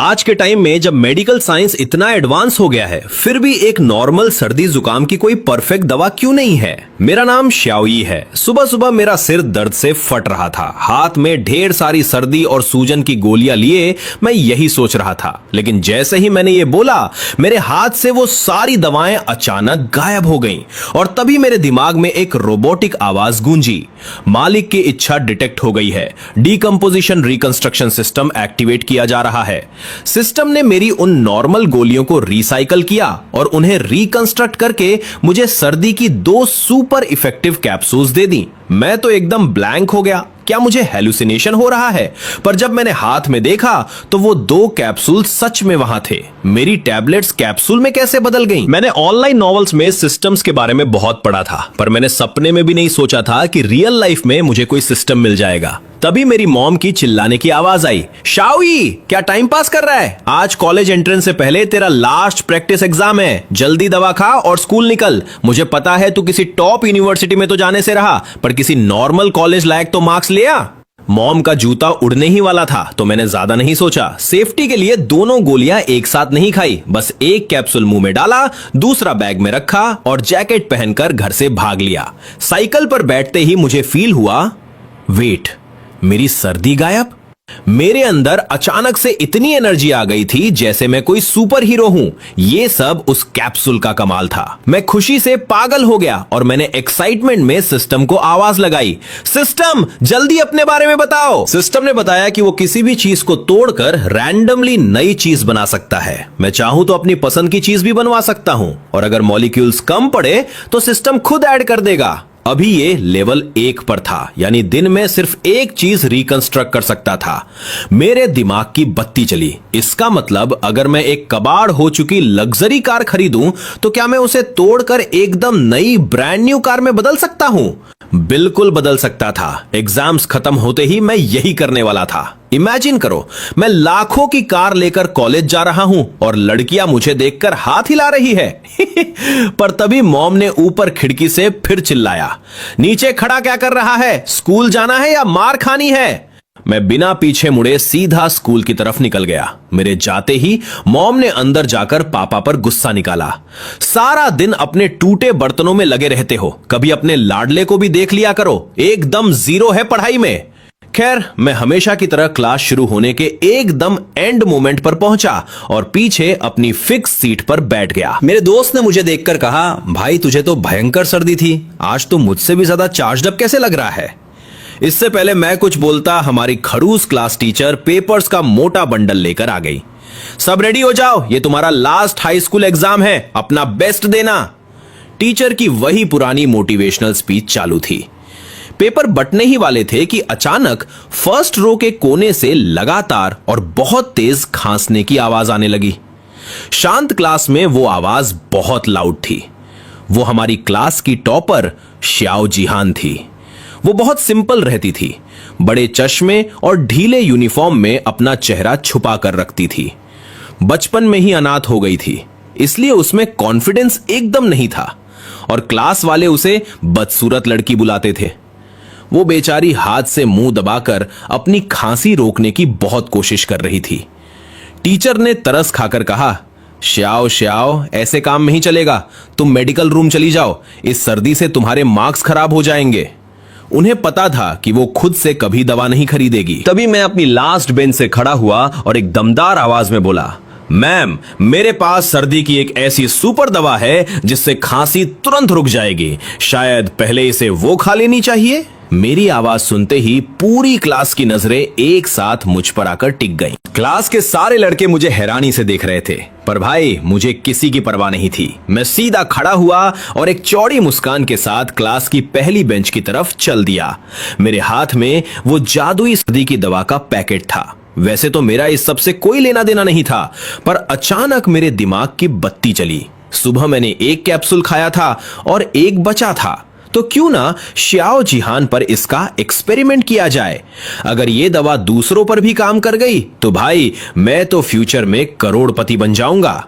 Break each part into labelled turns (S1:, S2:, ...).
S1: आज के टाइम में जब मेडिकल साइंस इतना एडवांस हो गया है, फिर भी एक नॉर्मल सर्दी जुकाम की कोई परफेक्ट दवा क्यों नहीं है। मेरा नाम श्याओई है। सुबह सुबह मेरा सिर दर्द से फट रहा था। हाथ में ढेर सारी सर्दी और सूजन की गोलियां लिए मैं यही सोच रहा था, लेकिन जैसे ही मैंने ये बोला, मेरे हाथ से वो सारी दवाएं अचानक गायब हो गईं और तभी मेरे दिमाग में एक रोबोटिक आवाज गूंजी। मालिक की इच्छा डिटेक्ट हो गई है। डीकंपोजिशन रिकंस्ट्रक्शन सिस्टम एक्टिवेट किया जा रहा है। सिस्टम ने मेरी उन नॉर्मल गोलियों को रिसाइकल किया और उन्हें रिकंस्ट्रक्ट करके मुझे सर्दी की 2 सुपर इफेक्टिव कैप्सूल्स दे दी। मैं तो एकदम ब्लैंक हो गया। क्या मुझे हेलुसिनेशन हो रहा है? पर जब मैंने हाथ में देखा तो वो 2 कैप्सूल सच में वहां थे। मेरी टैबलेट्स कैप्सूल में कैसे बदल गईं? मैंने ऑनलाइन नॉवेल्स में सिस्टम्स के बारे में बहुत पढ़ा था, पर मैंने सपने में भी नहीं सोचा था कि रियल लाइफ में मुझे कोई सिस्टम मिल जाएगा। तभी मेरी मॉम की चिल्लाने की आवाज आई, शाओई क्या टाइम पास कर रहा है? आज कॉलेज एंट्रेंस से पहले तेरा लास्ट प्रैक्टिस एग्जाम है। जल्दी दवा खा और स्कूल निकल। मुझे पता है तू किसी टॉप यूनिवर्सिटी में तो जाने से रहा, पर किसी नॉर्मल कॉलेज लायक तो मार्क्स ले आ। मॉम का जूता उड़ने ही वाला था, तो मैंने ज्यादा नहीं सोचा। सेफ्टी के लिए दोनों गोलियां एक साथ नहीं खाई, बस एक कैप्सूल मुंह में डाला, दूसरा बैग में रखा और जैकेट पहनकर घर से भाग लिया। साइकिल पर बैठते ही मुझे फील हुआ, वेट, मेरी सर्दी गायब। मेरे अंदर अचानक से इतनी एनर्जी आ गई थी जैसे मैं कोई सुपर हीरो हूं। ये सब उस कैप्सूल का कमाल था। मैं खुशी से पागल हो गया और मैंने एक्साइटमेंट में सिस्टम को आवाज लगाई, सिस्टम जल्दी अपने बारे में बताओ। सिस्टम ने बताया कि वो किसी भी चीज को तोड़कर रैंडमली नई चीज बना सकता है। मैं चाहूं तो अपनी पसंद की चीज भी बनवा सकता हूं और अगर मॉलिक्यूल्स कम पड़े तो सिस्टम खुद ऐड कर देगा। अभी ये लेवल 1 पर था, यानी दिन में सिर्फ एक चीज रिकंस्ट्रक्ट कर सकता था। मेरे दिमाग की बत्ती चली। इसका मतलब अगर मैं एक कबाड़ हो चुकी लग्जरी कार खरीदूं तो क्या मैं उसे तोड़कर एकदम नई ब्रांड न्यू कार में बदल सकता हूं? बिल्कुल बदल सकता था। एग्जाम्स खत्म होते ही मैं यही करने वाला था। इमेजिन करो, मैं लाखों की कार लेकर कॉलेज जा रहा हूं और लड़कियां मुझे देखकर हाथ हिला रही है। पर तभी मॉम ने ऊपर खिड़की से फिर चिल्लाया, नीचे खड़ा क्या कर रहा है? स्कूल जाना है या मार खानी है? मैं बिना पीछे मुड़े सीधा स्कूल की तरफ निकल गया। मेरे जाते ही मॉम ने अंदर जाकर पापा पर गुस्सा निकाला। सारा दिन अपने टूटे बर्तनों में लगे रहते हो, कभी अपने लाडले को भी देख लिया करो, एकदम जीरो है पढ़ाई में। खैर, मैं हमेशा की तरह क्लास शुरू होने के एकदम एंड मोमेंट पर पहुंचा और पीछे अपनी फिक्स सीट पर बैठ गया। मेरे दोस्त ने मुझे देखकर कहा, भाई तुझे तो भयंकर सर्दी थी, आज तो मुझसे भी ज्यादा चार्ज्ड अप कैसे लग रहा है? इससे पहले मैं कुछ बोलता, हमारी खड़ूस क्लास टीचर पेपर्स का मोटा बंडल लेकर आ गई। सब रेडी हो जाओ, ये तुम्हारा लास्ट हाई स्कूल एग्जाम है, अपना बेस्ट देना। टीचर की वही पुरानी मोटिवेशनल स्पीच चालू थी। पेपर बटने ही वाले थे कि अचानक फर्स्ट रो के कोने से लगातार और बहुत तेज खांसने की आवाज आने लगी। शांत क्लास में वो आवाज बहुत लाउड थी। वो हमारी क्लास की टॉपर श्याओ जिहान थी। वो बहुत सिंपल रहती थी, बड़े चश्मे और ढीले यूनिफॉर्म में अपना चेहरा छुपा कर रखती थी। बचपन में ही अनाथ हो गई थी, इसलिए उसमें कॉन्फिडेंस एकदम नहीं था और क्लास वाले उसे बदसूरत लड़की बुलाते थे। वो बेचारी हाथ से मुंह दबाकर अपनी खांसी रोकने की बहुत कोशिश कर रही थी। टीचर ने तरस खाकर कहा, श्याओ श्याओ, ऐसे काम नहीं चलेगा, तुम मेडिकल रूम चली जाओ, इस सर्दी से तुम्हारे मार्क्स खराब हो जाएंगे। उन्हें पता था कि वो खुद से कभी दवा नहीं खरीदेगी। तभी मैं अपनी लास्ट बेंच से खड़ा हुआ और एक दमदार आवाज में बोला, मैम, मेरे पास सर्दी की एक ऐसी सुपर दवा है जिससे खांसी तुरंत रुक जाएगी। शायद पहले इसे वो खा लेनी चाहिए। मेरी आवाज सुनते ही पूरी क्लास की नजरें एक साथ मुझ पर आकर टिक गईं। क्लास के सारे लड़के मुझे हैरानी से देख रहे थे, पर भाई मुझे किसी की परवाह नहीं थी। मैं सीधा खड़ा हुआ और एक चौड़ी मुस्कान के साथ क्लास की पहली बेंच की तरफ चल दिया। मेरे हाथ में वो जादुई सर्दी की दवा का पैकेट था। वैसे तो मेरा इस सब से कोई लेना देना नहीं था, पर अचानक मेरे दिमाग की बत्ती चली। सुबह मैंने एक कैप्सूल खाया था और एक बचा था, तो क्यों ना श्याओ जिहान पर इसका एक्सपेरिमेंट किया जाए। अगर ये दवा दूसरों पर भी काम कर गई तो भाई मैं तो फ्यूचर में करोड़पति बन जाऊंगा।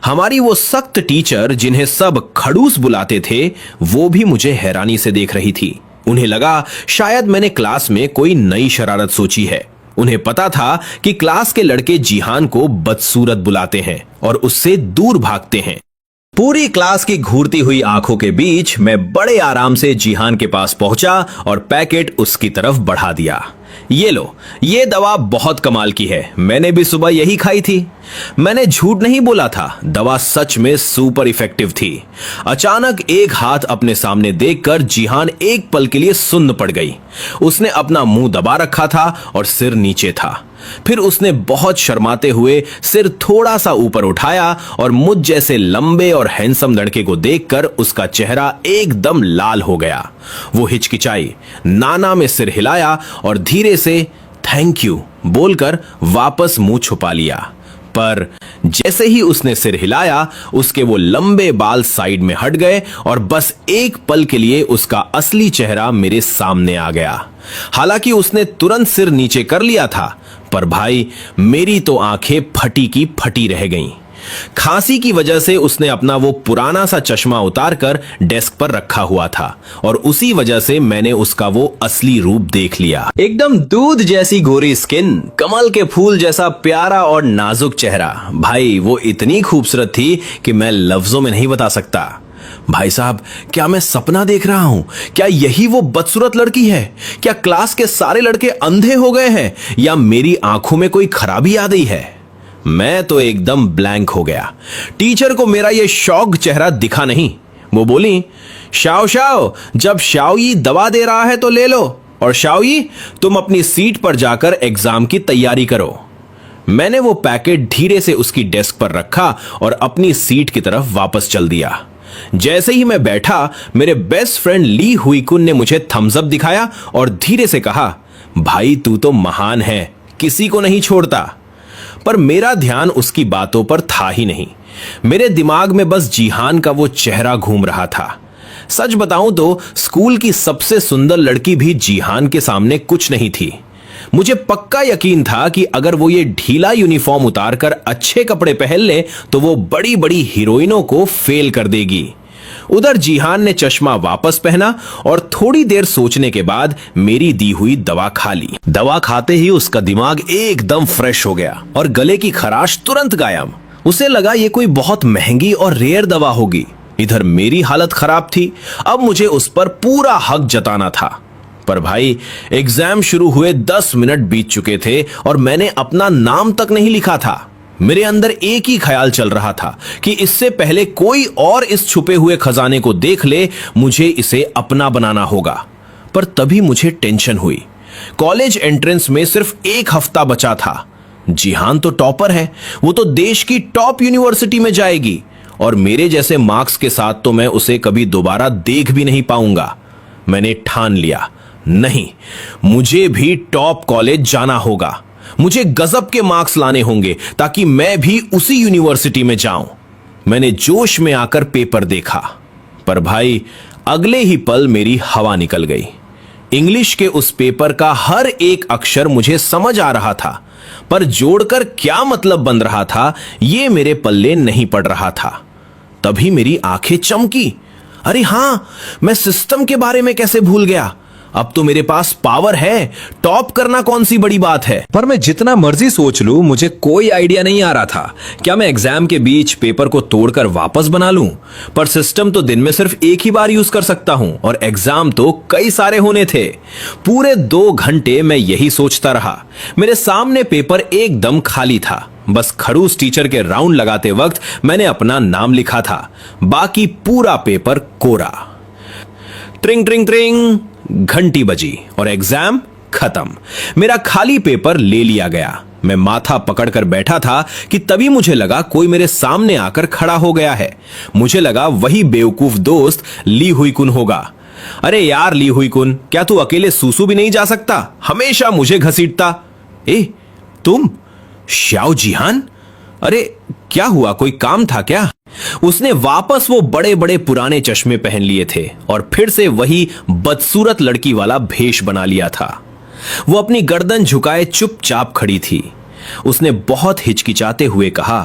S1: हमारी वो सख्त टीचर जिन्हें सब खड़ूस बुलाते थे, वो भी मुझे हैरानी से देख रही थी। उन्हें लगा शायद मैंने क्लास में कोई नई शरारत सोची है। उन्हें पता था कि क्लास के लड़के जिहान को बदसूरत बुलाते हैं और उससे दूर भागते हैं। पूरी क्लास की घूरती हुई आंखों के बीच मैं बड़े आराम से जिहान के पास पहुंचा और पैकेट उसकी तरफ बढ़ा दिया। ये लो, ये दवा बहुत कमाल की है, मैंने भी सुबह यही खाई थी। मैंने झूठ नहीं बोला था, दवा सच में सुपर इफेक्टिव थी। अचानक एक हाथ अपने सामने देखकर जिहान एक पल के लिए सुन्न पड़ गई। उसने अपना मुंह दबा रखा था और सिर नीचे था। फिर उसने बहुत शर्माते हुए सिर थोड़ा सा ऊपर उठाया और मुझ जैसे लंबे और हैंडसम लड़के को देखकर उसका चेहरा एकदम लाल हो गया। वो हिचकिचाई, नाना में सिर हिलाया और धीरे से थैंक यू बोलकर वापस मुंह छुपा लिया। पर जैसे ही उसने सिर हिलाया, उसके वो लंबे बाल साइड में हट गए और बस एक पल के लिए उसका असली चेहरा मेरे सामने आ गया। हालांकि उसने तुरंत सिर नीचे कर लिया था, पर भाई मेरी तो आंखें फटी की फटी रह गईं। खांसी की वजह से उसने अपना वो पुराना सा चश्मा उतारकर डेस्क पर रखा हुआ था और उसी वजह से मैंने उसका वो असली रूप देख लिया। एकदम दूध जैसी गोरी स्किन, कमल के फूल जैसा प्यारा और नाजुक चेहरा। भाई वो इतनी खूबसूरत थी कि मैं लफ्जों में नहीं बता सकता। भाई साहब, क्या मैं सपना देख रहा हूं? क्या यही वो बदसूरत लड़की है? क्या क्लास के सारे लड़के अंधे हो गए हैं या मेरी आंखों में कोई खराबी आ गई है? मैं तो एकदम ब्लैंक हो गया। टीचर को मेरा ये शौक चेहरा दिखा नहीं। वो बोली, शाओ शाओ, जब शाओई दवा दे रहा है तो ले लो, और शाओई तुम अपनी सीट पर जाकर एग्जाम की तैयारी करो। मैंने वो पैकेट धीरे से उसकी डेस्क पर रखा और अपनी सीट की तरफ वापस चल दिया। जैसे ही मैं बैठा, मेरे बेस्ट फ्रेंड ली हुईकुन ने मुझे थम्स अप दिखाया और धीरे से कहा, भाई तू तो महान है, किसी को नहीं छोड़ता। पर मेरा ध्यान उसकी बातों पर था ही नहीं। मेरे दिमाग में बस जिहान का वो चेहरा घूम रहा था। सच बताऊं तो स्कूल की सबसे सुंदर लड़की भी जिहान के सामने कुछ नहीं थी। मुझे पक्का यकीन था कि अगर वो ये ढीला यूनिफॉर्म उतारकर अच्छे कपड़े पहन ले तो वो बड़ी बड़ी हीरोइनों को फेल कर देगी। उधर जिहान ने चश्मा वापस पहना और थोड़ी देर सोचने के बाद मेरी दी हुई दवा खा ली। दवा खाते ही उसका दिमाग एकदम फ्रेश हो गया और गले की खराश तुरंत गायब। उसे लगा ये कोई बहुत महंगी और रेयर दवा होगी। इधर मेरी हालत खराब थी, अब मुझे उस पर पूरा हक जताना था। पर भाई एग्जाम शुरू हुए 10 मिनट बीत चुके थे और मैंने अपना नाम तक नहीं लिखा था। मेरे अंदर एक ही ख्याल चल रहा था कि इससे पहले कोई और इस छुपे हुए खजाने को देख ले, मुझे इसे अपना बनाना होगा। पर तभी मुझे टेंशन हुई। कॉलेज एंट्रेंस में सिर्फ 1 हफ्ता बचा था। जिहान तो टॉपर है, वो तो देश की टॉप यूनिवर्सिटी में जाएगी और मेरे जैसे मार्क्स के साथ तो मैं उसे कभी दोबारा देख भी नहीं पाऊंगा। मैंने ठान लिया, नहीं, मुझे भी टॉप कॉलेज जाना होगा। मुझे गजब के मार्क्स लाने होंगे ताकि मैं भी उसी यूनिवर्सिटी में जाऊं। मैंने जोश में आकर पेपर देखा, पर भाई अगले ही पल मेरी हवा निकल गई। इंग्लिश के उस पेपर का हर एक अक्षर मुझे समझ आ रहा था, पर जोड़कर क्या मतलब बन रहा था यह मेरे पल्ले नहीं पड़ रहा था। तभी मेरी आंखें चमकी। अरे हां, मैं सिस्टम के बारे में कैसे भूल गया। अब तो मेरे पास पावर है, टॉप करना कौन सी बड़ी बात है। पर मैं जितना मर्जी सोच लूं, मुझे कोई आइडिया नहीं आ रहा था। क्या मैं एग्जाम के बीच पेपर को तोड़कर वापस बना लूं? पर सिस्टम तो दिन में सिर्फ एक ही बार यूज कर सकता हूं और एग्जाम तो कई सारे होने थे। पूरे 2 घंटे मैं यही सोचता रहा। मेरे सामने पेपर एकदम खाली था। बस खड़ूस टीचर के राउंड लगाते वक्त मैंने अपना नाम लिखा था, बाकी पूरा पेपर कोरा। ट्रिंग ट्रिंग ट्रिंग, घंटी बजी और एग्जाम खत्म। मेरा खाली पेपर ले लिया गया। मैं माथा पकड़कर बैठा था कि तभी मुझे लगा कोई मेरे सामने आकर खड़ा हो गया है। मुझे लगा वही बेवकूफ दोस्त ली हुईकुन होगा। अरे यार ली हुईकुन, क्या तू अकेले सूसू भी नहीं जा सकता? हमेशा मुझे घसीटता। ए तुम श्याओ जिहान? अरे क्या हुआ, कोई काम था क्या? उसने वापस वो बड़े बड़े पुराने चश्मे पहन लिए थे और फिर से वही बदसूरत लड़की वाला भेष बना लिया था। वो अपनी गर्दन झुकाए चुपचाप खड़ी थी। उसने बहुत हिचकिचाते हुए कहा,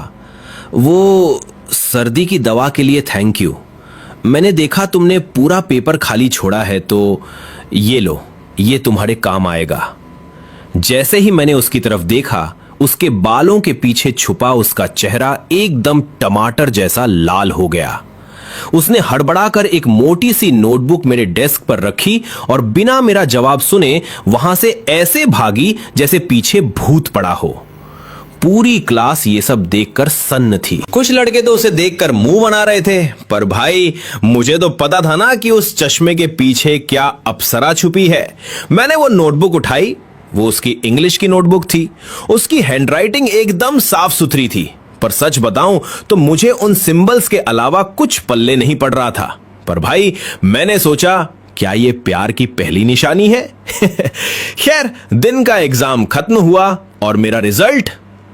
S1: वो सर्दी की दवा के लिए थैंक यू। मैंने देखा तुमने पूरा पेपर खाली छोड़ा है तो ये लो, ये तुम्हारे काम आएगा। जैसे ही मैंने उसकी तरफ देखा, उसके बालों के पीछे छुपा उसका चेहरा एकदम टमाटर जैसा लाल हो गया। उसने हड़बड़ाकर एक मोटी सी नोटबुक मेरे डेस्क पर रखी और बिना मेरा जवाब सुने वहां से ऐसे भागी जैसे पीछे भूत पड़ा हो। पूरी क्लास ये सब देखकर सन्न थी। कुछ लड़के तो उसे देखकर मुंह बना रहे थे, पर भाई मुझे तो पता था ना कि उस चश्मे के पीछे क्या अप्सरा छुपी है। मैंने वो नोटबुक उठाई। वो उसकी इंग्लिश की नोटबुक थी। उसकी हैंडराइटिंग एकदम साफ सुथरी थी, पर सच बताऊं तो मुझे उन सिंबल्स के अलावा कुछ पल्ले नहीं पड़ रहा था। पर भाई मैंने सोचा, क्या ये प्यार की पहली निशानी है? खैर, दिन का एग्जाम खत्म हुआ और मेरा रिजल्ट,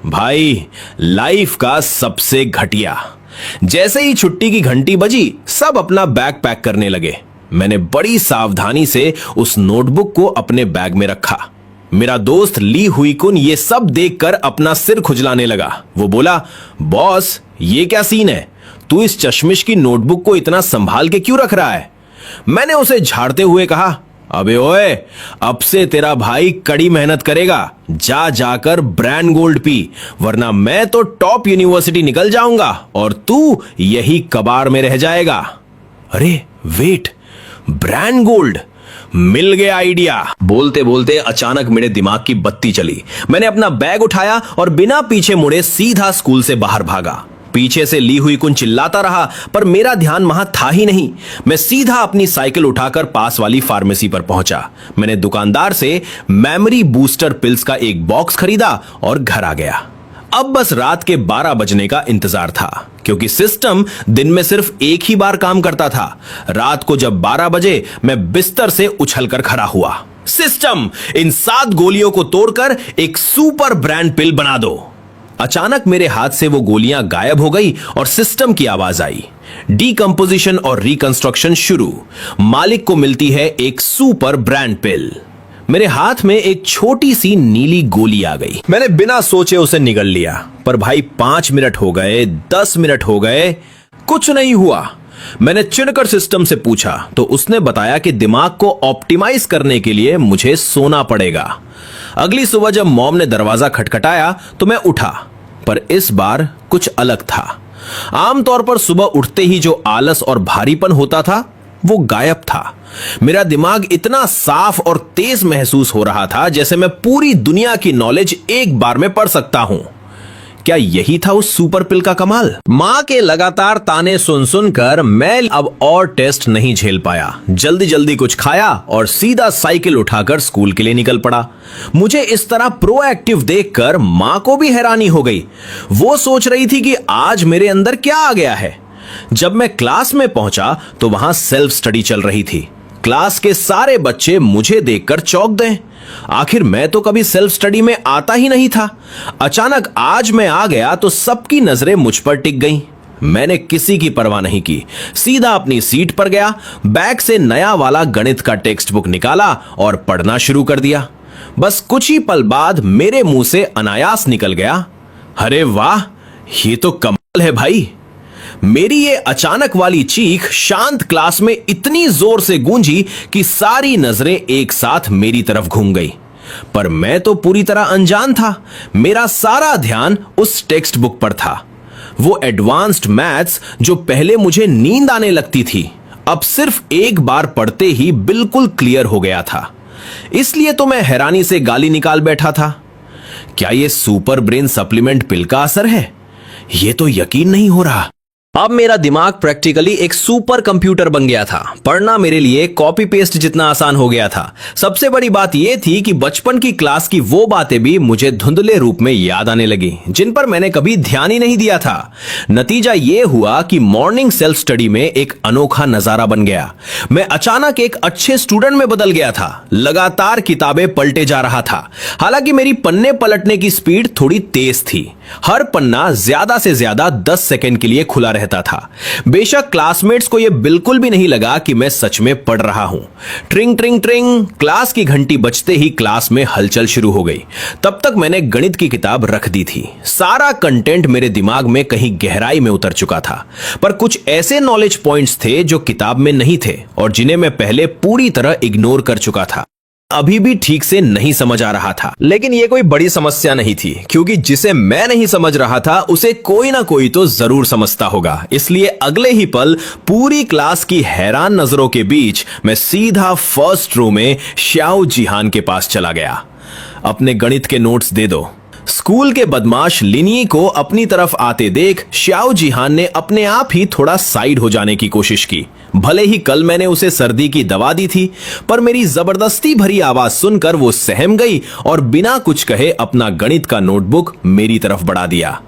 S1: भाई लाइफ का सबसे घटिया। जैसे ही छुट्टी की घंटी बजी, सब अपना बैग पैक करने लगे। मैंने बड़ी सावधानी से उस नोटबुक को अपने बैग में रखा। मेरा दोस्त ली हुई कुन ये सब देखकर अपना सिर खुजलाने लगा। वो बोला, बॉस ये क्या सीन है? तू इस चश्मिश की नोटबुक को इतना संभाल के क्यों रख रहा है? मैंने उसे झाड़ते हुए कहा, अबे ओए, अब से तेरा भाई कड़ी मेहनत करेगा। जाकर ब्रांड गोल्ड पी, वरना मैं तो टॉप यूनिवर्सिटी निकल जाऊंगा और तू यही कबाड़ में रह जाएगा। अरे वेट, ब्रांड गोल्ड, मिल गया आइडिया। बोलते बोलते अचानक मेरे दिमाग की बत्ती चली। मैंने अपना बैग उठाया और बिना पीछे मुड़े सीधा स्कूल से बाहर भागा। पीछे से ली हुई कुन चिल्लाता रहा, पर मेरा ध्यान वहां था ही नहीं। मैं सीधा अपनी साइकिल उठाकर पास वाली फार्मेसी पर पहुंचा। मैंने दुकानदार से मेमोरी बूस्टर पिल्स का एक बॉक्स खरीदा और घर आ गया। अब बस रात के 12 बजने का इंतजार था, क्योंकि सिस्टम दिन में सिर्फ एक ही बार काम करता था। रात को जब 12 बजे, मैं बिस्तर से उछलकर खड़ा हुआ। सिस्टम, इन 7 गोलियों को तोड़कर एक सुपर ब्रांड पिल बना दो। अचानक मेरे हाथ से वो गोलियां गायब हो गई और सिस्टम की आवाज आई। डीकंपोजिशन और रिकंस्ट्रक्शन शुरू। मालिक को मिलती है एक सुपर ब्रांड पिल। मेरे हाथ में एक छोटी सी नीली गोली आ गई। मैंने बिना सोचे उसे निगल लिया, पर भाई 5 मिनट हो गए, 10 मिनट हो गए, कुछ नहीं हुआ। मैंने चिढ़कर सिस्टम से पूछा तो उसने बताया कि दिमाग को ऑप्टिमाइज करने के लिए मुझे सोना पड़ेगा। अगली सुबह जब मॉम ने दरवाजा खटखटाया तो मैं उठा, पर इस बार कुछ अलग था। आमतौर पर सुबह उठते ही जो आलस और भारीपन होता था वो गायब था। मेरा दिमाग इतना साफ और तेज महसूस हो रहा था जैसे मैं पूरी दुनिया की नॉलेज एक बार में पढ़ सकता हूं। क्या यही था उस सुपर पिल का कमाल? मां के लगातार ताने सुन सुनकर मैं अब और टेस्ट नहीं झेल पाया। जल्दी जल्दी कुछ खाया और सीधा साइकिल उठाकर स्कूल के लिए निकल पड़ा। मुझे इस तरह प्रोएक्टिव देखकर मां को भी हैरानी हो गई। वो सोच रही थी कि आज मेरे अंदर क्या आ गया है। जब मैं क्लास में पहुंचा तो वहां सेल्फ स्टडी चल रही थी। क्लास के सारे बच्चे मुझे देखकर चौंक गए। आखिर मैं तो कभी सेल्फ स्टडी में आता ही नहीं था। अचानक आज मैं आ गया तो सबकी नजरें मुझ पर टिक गईं। मैंने किसी की परवाह नहीं की, सीधा अपनी सीट पर गया, बैग से नया वाला गणित का टेक्स्ट बुक निकाला और पढ़ना शुरू कर दिया। बस कुछ ही पल बाद मेरे मुंह से अनायास निकल गया, अरे वाह, ये तो कमाल है भाई। मेरी ये अचानक वाली चीख शांत क्लास में इतनी जोर से गूंजी कि सारी नजरें एक साथ मेरी तरफ घूम गई। पर मैं तो पूरी तरह अनजान था। मेरा सारा ध्यान उस टेक्स्ट बुक पर था। वो एडवांस्ड मैथ्स जो पहले मुझे नींद आने लगती थी, अब सिर्फ एक बार पढ़ते ही बिल्कुल क्लियर हो गया था। इसलिए तो मैं हैरानी से गाली निकाल बैठा था। क्या ये सुपर ब्रेन सप्लीमेंट पिल का असर है? ये तो यकीन नहीं हो रहा। अब मेरा दिमाग प्रैक्टिकली एक सुपर कंप्यूटर बन गया था। पढ़ना मेरे लिए कॉपी पेस्ट जितना आसान हो गया था। सबसे बड़ी बात यह थी कि बचपन की क्लास की वो बातें भी मुझे धुंधले रूप में याद आने लगी, जिन पर मैंने कभी ध्यान ही नहीं दिया था। नतीजा यह हुआ कि मॉर्निंग सेल्फ स्टडी में एक अनोखा नजारा बन गया। मैं अचानक एक अच्छे स्टूडेंट में बदल गया था। लगातार किताबें पलटे जा रहा था। हालांकि मेरी पन्ने पलटने की स्पीड थोड़ी तेज थी। हर पन्ना ज्यादा से ज्यादा 10 सेकंड के लिए खुला रहता था। बेशक क्लासमेट्स को यह बिल्कुल भी नहीं लगा कि मैं सच में पढ़ रहा हूं। ट्रिंग ट्रिंग ट्रिंग, क्लास की घंटी बजते ही क्लास में हलचल शुरू हो गई। तब तक मैंने गणित की किताब रख दी थी। सारा कंटेंट मेरे दिमाग में कहीं गहराई में उतर चुका था, पर कुछ ऐसे नॉलेज पॉइंट्स थे जो किताब में नहीं थे और जिन्हें मैं पहले पूरी तरह इग्नोर कर चुका था। अभी भी ठीक से नहीं समझ आ रहा था। लेकिन ये कोई बड़ी समस्या नहीं थी, क्योंकि जिसे मैं नहीं समझ रहा था उसे कोई ना कोई तो जरूर समझता होगा। इसलिए अगले ही पल पूरी क्लास की हैरान नजरों के बीच मैं सीधा फर्स्ट रो में श्याओ जिहान के पास चला गया। अपने गणित के नोट्स दे दो। स्कूल के बदमाश लिनी को अपनी तरफ आते देख श्याओ जिहान ने अपने आप ही थोड़ा साइड हो जाने की कोशिश की। भले ही कल मैंने उसे सर्दी की दवा दी थी, पर मेरी जबरदस्ती भरी आवाज सुनकर वो सहम गई और बिना कुछ कहे अपना गणित का नोटबुक मेरी तरफ बढ़ा दिया।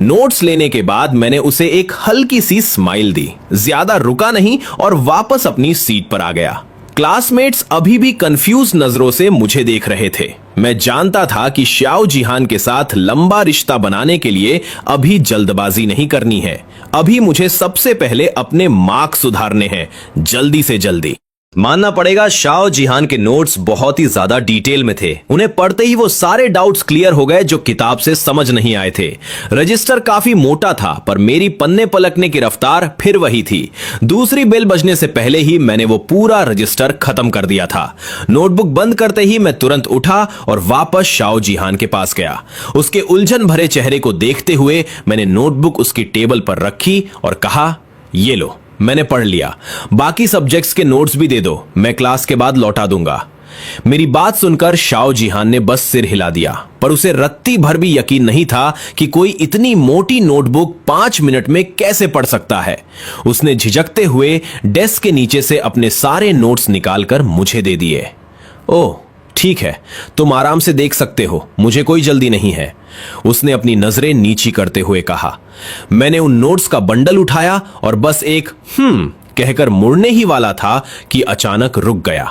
S1: नोट्स लेने के बाद मैंने उसे एक हल्की सी स्माइल दी, ज्यादा रुका नहीं और वापस अपनी सीट पर आ गया। क्लासमेट्स अभी भी कंफ्यूज नजरों से मुझे देख रहे थे। मैं जानता था कि श्याओ जिहान के साथ लंबा रिश्ता बनाने के लिए अभी जल्दबाजी नहीं करनी है। अभी मुझे सबसे पहले अपने मार्क्स सुधारने हैं, जल्दी से जल्दी। मानना पड़ेगा श्याओ जिहान के नोट्स बहुत ही ज्यादा डिटेल में थे। उन्हें पढ़ते ही वो सारे डाउट्स क्लियर हो गए जो किताब से समझ नहीं आए थे। रजिस्टर काफी मोटा था, पर मेरी पन्ने पलटने की रफ्तार फिर वही थी। दूसरी बेल बजने से पहले ही मैंने वो पूरा रजिस्टर खत्म कर दिया था। नोटबुक बंद करते ही मैं तुरंत उठा और वापस श्याओ जिहान के पास गया। उसके उलझन भरे चेहरे को देखते हुए मैंने नोटबुक उसकी टेबल पर रखी और कहा, ये लो, मैंने पढ़ लिया। बाकी सब्जेक्ट्स के नोट्स भी दे दो, मैं क्लास के बाद लौटा दूंगा। मेरी बात सुनकर श्याओ जिहान ने बस सिर हिला दिया, पर उसे रत्ती भर भी यकीन नहीं था कि कोई इतनी मोटी नोटबुक 5 मिनट में कैसे पढ़ सकता है। उसने झिझकते हुए डेस्क के नीचे से अपने सारे नोट्स निकालकर मुझे दे दिए। ओह ठीक है, तुम आराम से देख सकते हो, मुझे कोई जल्दी नहीं है, उसने अपनी नजरें नीची करते हुए कहा। मैंने उन नोट्स का बंडल उठाया और बस एक कहकर मुड़ने ही वाला था कि अचानक रुक गया।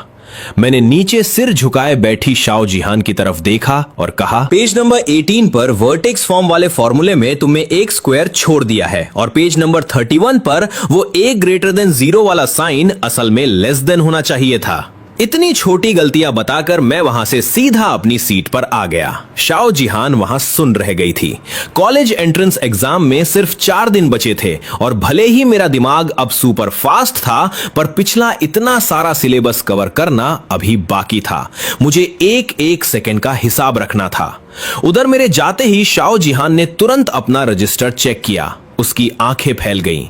S1: मैंने नीचे सिर झुकाए बैठी श्याओ जिहान की तरफ देखा और कहा, पेज नंबर 18 पर वर्टेक्स फॉर्म वाले फॉर्मूले में तुमने एक स्क्वायर छोड़ दिया है और पेज नंबर 31 पर वो a 0 वाला साइन असल में लेस देन होना चाहिए था। इतनी छोटी गलतियां बताकर मैं वहां से सीधा अपनी सीट पर आ गया। श्याओ जिहान वहां सुन रह गई थी। कॉलेज एंट्रेंस एग्जाम में सिर्फ 4 दिन बचे थे और भले ही मेरा दिमाग अब सुपर फास्ट था, पर पिछला इतना सारा सिलेबस कवर करना अभी बाकी था। मुझे एक एक सेकंड का हिसाब रखना था। उधर मेरे जाते ही श्याओ जिहान ने तुरंत अपना रजिस्टर चेक किया। उसकी आंखें फैल गईं।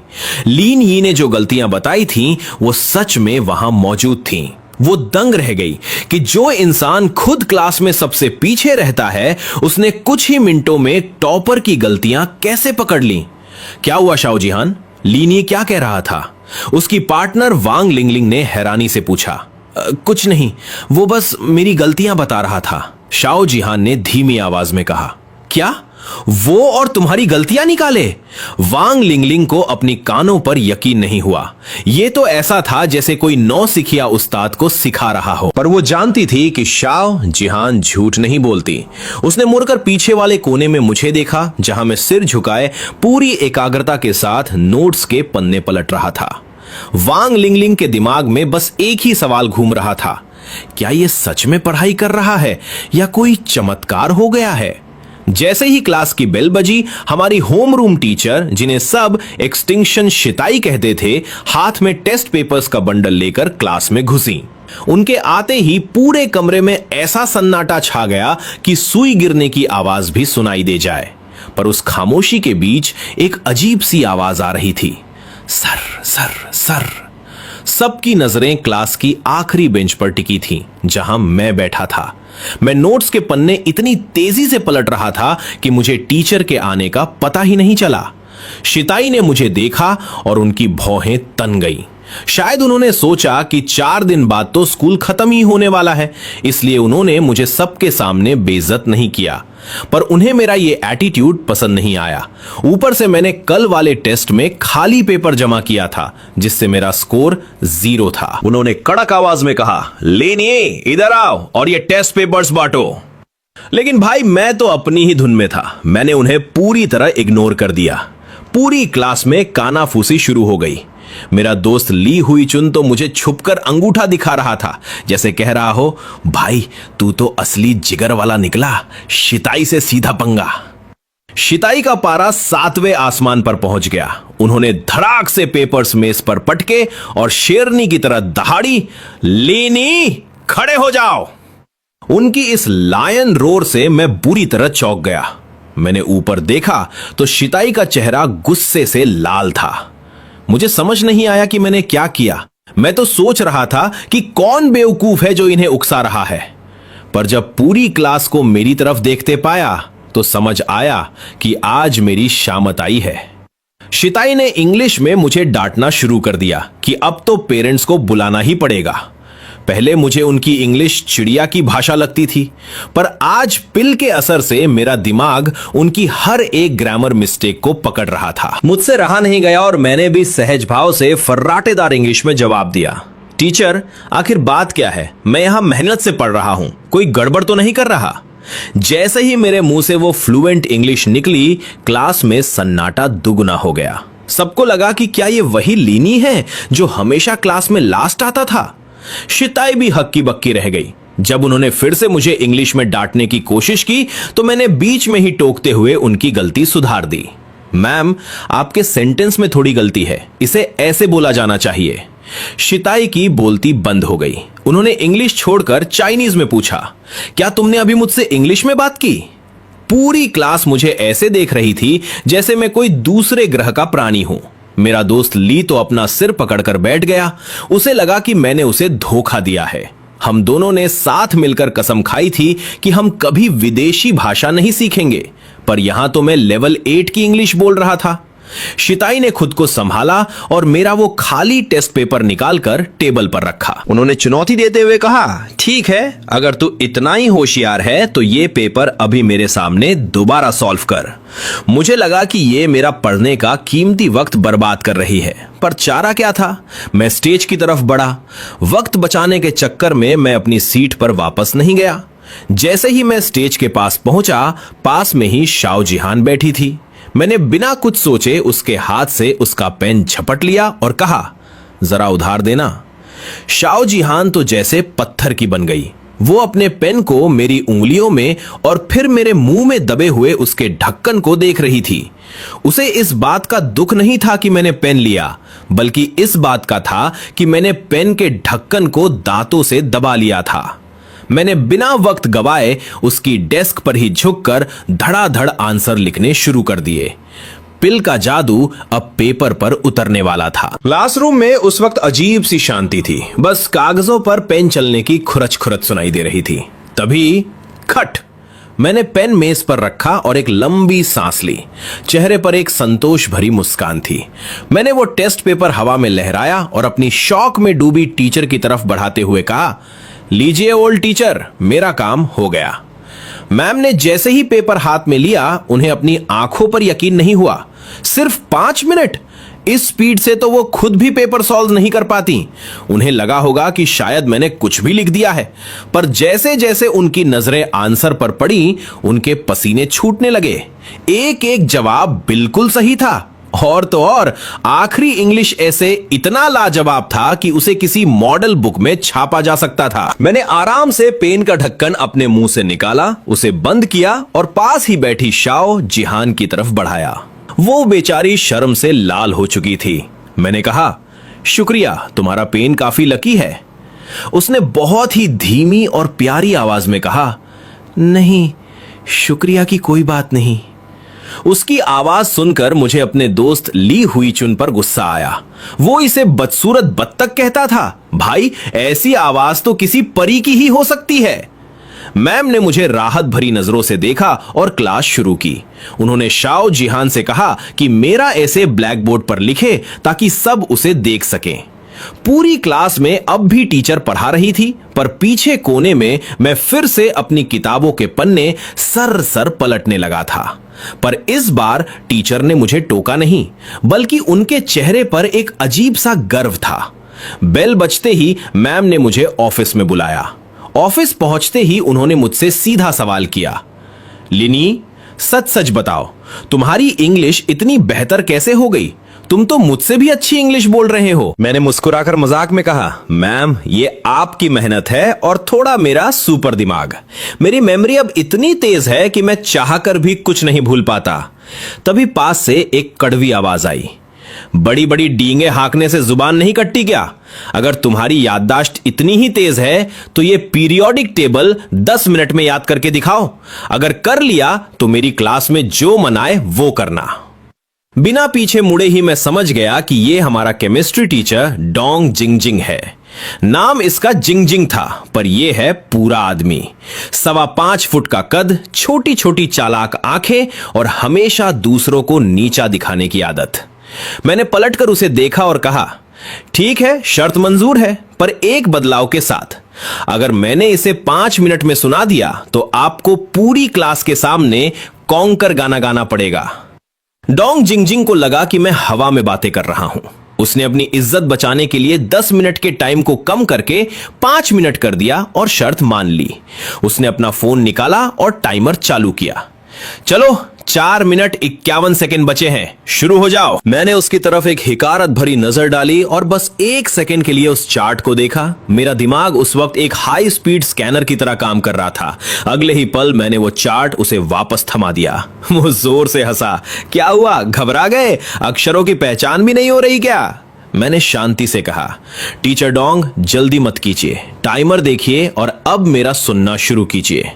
S1: लीन यी ने जो गलतियां बताई थीं, वो सच में वहां मौजूद थीं। वो दंग रह गई कि जो इंसान खुद क्लास में सबसे पीछे रहता है, उसने कुछ ही मिनटों में टॉपर की गलतियां कैसे पकड़ ली। क्या हुआ श्याओ जिहान? लीन यी क्या कह रहा था? उसकी पार्टनर वांग लिंगलिंग ने हैरानी से पूछा। कुछ नहीं, वो बस मेरी गलतियां बता रहा था, श्याओ जिहान ने धीमी आवाज में कहा। क्या? वो और तुम्हारी गलतियां निकाले? वांग लिंगलिंग को अपनी कानों पर यकीन नहीं हुआ। ये तो ऐसा था जैसे कोई नौसिखिया उस्ताद को सिखा रहा हो, पर वो जानती थी कि श्याओ जिहान झूठ नहीं बोलती। उसने मुड़कर पीछे वाले कोने में मुझे देखा, जहां मैं सिर झुकाए पूरी एकाग्रता के साथ नोट्स के पन्ने पलट रहा था। वांग लिंगलिंग के दिमाग में बस एक ही सवाल घूम रहा था, क्या ये सच में पढ़ाई कर रहा है या कोई चमत्कार हो गया है? जैसे ही क्लास की बेल बजी, हमारी होमरूम टीचर, जिन्हें सब एक्सटिंक्शन शिताई कहते थे, हाथ में टेस्ट पेपर्स का बंडल लेकर क्लास में घुसी। उनके आते ही पूरे कमरे में ऐसा सन्नाटा छा गया कि सुई गिरने की आवाज भी सुनाई दे जाए। पर उस खामोशी के बीच एक अजीब सी आवाज आ रही थी, सर सर सर। सबकी नजरें क्लास की आखिरी बेंच पर टिकी थीं, जहां मैं बैठा था। मैं नोट्स के पन्ने इतनी तेजी से पलट रहा था कि मुझे टीचर के आने का पता ही नहीं चला। शिताई ने मुझे देखा और उनकी भौहें तन गईं। शायद उन्होंने सोचा कि 4 दिन बाद तो स्कूल खत्म ही होने वाला है, इसलिए उन्होंने मुझे सबके सामने बेइज्जत नहीं किया। पर उन्हें मेरा ये एटीट्यूड पसंद नहीं आया। ऊपर से मैंने कल वाले टेस्ट में खाली पेपर जमा किया था, जिससे मेरा स्कोर 0 था। उन्होंने कड़क आवाज में कहा, लेनिए इधर आओ और ये टेस्ट पेपर्स बांटो। लेकिन भाई मैं तो अपनी ही धुन में था। मैंने उन्हें पूरी तरह इग्नोर कर दिया। पूरी क्लास में कानाफूसी शुरू हो गई। मेरा दोस्त ली हुई चुन तो मुझे छुपकर अंगूठा दिखा रहा था, जैसे कह रहा हो, भाई तू तो असली जिगर वाला निकला, शिताई से सीधा पंगा। शिताई का पारा 7वें आसमान पर पहुंच गया। उन्होंने धड़ाक से पेपर्स मेज पर पटके और शेरनी की तरह दहाड़ी, लेनी खड़े हो जाओ। उनकी इस लायन रोर से मैं बुरी तरह चौंक गया। मैंने ऊपर देखा तो शिताई का चेहरा गुस्से से लाल था। मुझे समझ नहीं आया कि मैंने क्या किया। मैं तो सोच रहा था कि कौन बेवकूफ है जो इन्हें उकसा रहा है, पर जब पूरी क्लास को मेरी तरफ देखते पाया तो समझ आया कि आज मेरी शामत आई है। शिताई ने इंग्लिश में मुझे डांटना शुरू कर दिया कि अब तो पेरेंट्स को बुलाना ही पड़ेगा। पहले मुझे उनकी इंग्लिश चिड़िया की भाषा लगती थी, पर आज पिल के असर से मेरा दिमाग उनकी हर एक ग्रामर मिस्टेक को पकड़ रहा था। मुझसे रहा नहीं गया और मैंने भी सहज भाव से फर्राटेदार इंग्लिश में जवाब दिया, टीचर आखिर बात क्या है? मैं यहां मेहनत से पढ़ रहा हूं, कोई गड़बड़ तो नहीं कर रहा। जैसे ही मेरे मुंह से वो फ्लुएंट इंग्लिश निकली, क्लास में सन्नाटा दुगना हो गया। सबको लगा कि क्या ये वही लीनी है जो हमेशा क्लास में लास्ट आता था। शिताई भी हक्की बक्की रह गई। जब उन्होंने फिर से मुझे इंग्लिश में डांटने की कोशिश की तो मैंने बीच में ही टोकते हुए उनकी गलती सुधार दी। मैम, आपके सेंटेंस में थोड़ी गलती है, इसे ऐसे बोला जाना चाहिए। शिताई की बोलती बंद हो गई। उन्होंने इंग्लिश छोड़कर चाइनीज में पूछा, क्या तुमने अभी मुझसे इंग्लिश में बात की? पूरी क्लास मुझे ऐसे देख रही थी जैसे मैं कोई दूसरे ग्रह का प्राणी हूं। मेरा दोस्त ली तो अपना सिर पकड़कर बैठ गया। उसे लगा कि मैंने उसे धोखा दिया है। हम दोनों ने साथ मिलकर कसम खाई थी कि हम कभी विदेशी भाषा नहीं सीखेंगे, पर यहां तो मैं लेवल 8 की इंग्लिश बोल रहा था। शिताई ने खुद को संभाला और मेरा वो खाली टेस्ट पेपर निकालकर टेबल पर रखा। उन्होंने चुनौती देते हुए कहा, ठीक है, अगर तू इतना ही होशियार है तो ये पेपर अभी मेरे सामने दोबारा सॉल्व कर। मुझे लगा कि ये मेरा पढ़ने का कीमती वक्त बर्बाद कर रही है, पर चारा क्या था। मैं स्टेज की तरफ बढ़ा। वक्त बचाने के चक्कर में मैं अपनी सीट पर वापस नहीं गया। जैसे ही मैं स्टेज के पास पहुंचा, पास में ही शाओ जिहान बैठी थी। मैंने बिना कुछ सोचे उसके हाथ से उसका पेन झपट लिया और कहा, जरा उधार देना। शाओ जिहान तो जैसे पत्थर की बन गई। वो अपने पेन को मेरी उंगलियों में और फिर मेरे मुंह में दबे हुए उसके ढक्कन को देख रही थी। उसे इस बात का दुख नहीं था कि मैंने पेन लिया, बल्कि इस बात का था कि मैंने पेन के ढक्कन को दांतों से दबा लिया था। मैंने बिना वक्त गवाए उसकी डेस्क पर ही झुककर धड़ाधड़ आंसर लिखने शुरू कर दिए। पिल का जादू अब पेपर पर उतरने वाला था। क्लासरूम में उस वक्त अजीब सी शांति थी। बस कागजों पर पेन चलने की खुरच खुरच सुनाई दे रही थी। तभी खट, मैंने पेन मेज पर रखा और एक लंबी सांस ली। चेहरे पर एक संतोष भरी मुस्कान थी। मैंने वो टेस्ट पेपर हवा में लहराया और अपनी शौक में डूबी टीचर की तरफ बढ़ाते हुए कहा, लीजिए ओल्ड टीचर, मेरा काम हो गया। मैम ने जैसे ही पेपर हाथ में लिया, उन्हें अपनी आंखों पर यकीन नहीं हुआ। सिर्फ 5 मिनट! इस स्पीड से तो वो खुद भी पेपर सॉल्व नहीं कर पाती। उन्हें लगा होगा कि शायद मैंने कुछ भी लिख दिया है, पर जैसे जैसे उनकी नजरें आंसर पर पड़ी, उनके पसीने छूटने लगे। एक एक जवाब बिल्कुल सही था। और तो और आखिरी इंग्लिश ऐसे इतना लाजवाब था कि उसे किसी मॉडल बुक में छापा जा सकता था। मैंने आराम से पेन का ढक्कन अपने मुंह से निकाला, उसे बंद किया और पास ही बैठी शाओ जिहान की तरफ बढ़ाया। वो बेचारी शर्म से लाल हो चुकी थी। मैंने कहा, शुक्रिया, तुम्हारा पेन काफी लकी है। उसने बहुत ही धीमी और प्यारी आवाज में कहा, नहीं, शुक्रिया की कोई बात नहीं। उसकी आवाज सुनकर मुझे अपने दोस्त ली हुई चुन पर गुस्सा आया। वो इसे बदसूरत बत्तख कहता था। भाई, ऐसी आवाज तो किसी परी की ही हो सकती है। मैम ने मुझे राहत भरी नजरों से देखा और क्लास शुरू की। उन्होंने शाओ जिहान से कहा कि मेरा ऐसे ब्लैक बोर्ड पर लिखे ताकि सब उसे देख सकें। पूरी क्लास में अब भी टीचर पढ़ा रही थी, पर पीछे कोने में मैं फिर से अपनी किताबों के पन्ने सर सर पलटने लगा था। पर इस बार टीचर ने मुझे टोका नहीं, बल्कि उनके चेहरे पर एक अजीब सा गर्व था। बेल बजते ही मैम ने मुझे ऑफिस में बुलाया। ऑफिस पहुंचते ही उन्होंने मुझसे सीधा सवाल किया, लिनी, सच सच बताओ, तुम्हारी इंग्लिश इतनी बेहतर कैसे हो गई? तुम तो मुझसे भी अच्छी इंग्लिश बोल रहे हो। मैंने मुस्कुराकर मजाक में कहा, मैम, ये आपकी मेहनत है और थोड़ा मेरा सुपर दिमाग। मेरी मेमोरी अब इतनी तेज है कि मैं चाहकर भी कुछ नहीं भूल पाता। तभी पास से एक कड़वी आवाज आई, बड़ी बड़ी डींगे हाँकने से जुबान नहीं कटती क्या? अगर तुम्हारी याददाश्त इतनी ही तेज है तो ये पीरियोडिक टेबल 10 मिनट में याद करके दिखाओ। अगर कर लिया तो मेरी क्लास में जो मन आए वो करना। बिना पीछे मुड़े ही मैं समझ गया कि ये हमारा केमिस्ट्री टीचर डोंग जिंगजिंग है। नाम इसका जिंगजिंग था, पर यह है पूरा आदमी। 5.25 फुट का कद, छोटी छोटी चालाक आंखें और हमेशा दूसरों को नीचा दिखाने की आदत। मैंने पलटकर उसे देखा और कहा, ठीक है, शर्त मंजूर है, पर एक बदलाव के साथ। अगर मैंने इसे 5 मिनट में सुना दिया तो आपको पूरी क्लास के सामने कॉन्कर गाना गाना पड़ेगा। डोंग जिंगजिंग को लगा कि मैं हवा में बातें कर रहा हूं। उसने अपनी इज्जत बचाने के लिए 10 मिनट के टाइम को कम करके 5 मिनट कर दिया और शर्त मान ली। उसने अपना फोन निकाला और टाइमर चालू किया। चलो, 4 मिनट 51 सेकंड बचे हैं, शुरू हो जाओ। मैंने उसकी तरफ एक हिकारत भरी नजर डाली और बस 1 सेकंड के लिए उस चार्ट को देखा। मेरा दिमाग उस वक्त एक हाई स्पीड स्कैनर की तरह काम कर रहा था। अगले ही पल मैंने वो चार्ट उसे वापस थमा दिया। वो जोर से हंसा। क्या हुआ, घबरा गए? अक्षरों की पहचान भी नहीं हो रही क्या? मैंने शांति से कहा, टीचर डोंग, जल्दी मत कीजिए, टाइमर देखिए और अब मेरा सुनना शुरू कीजिए।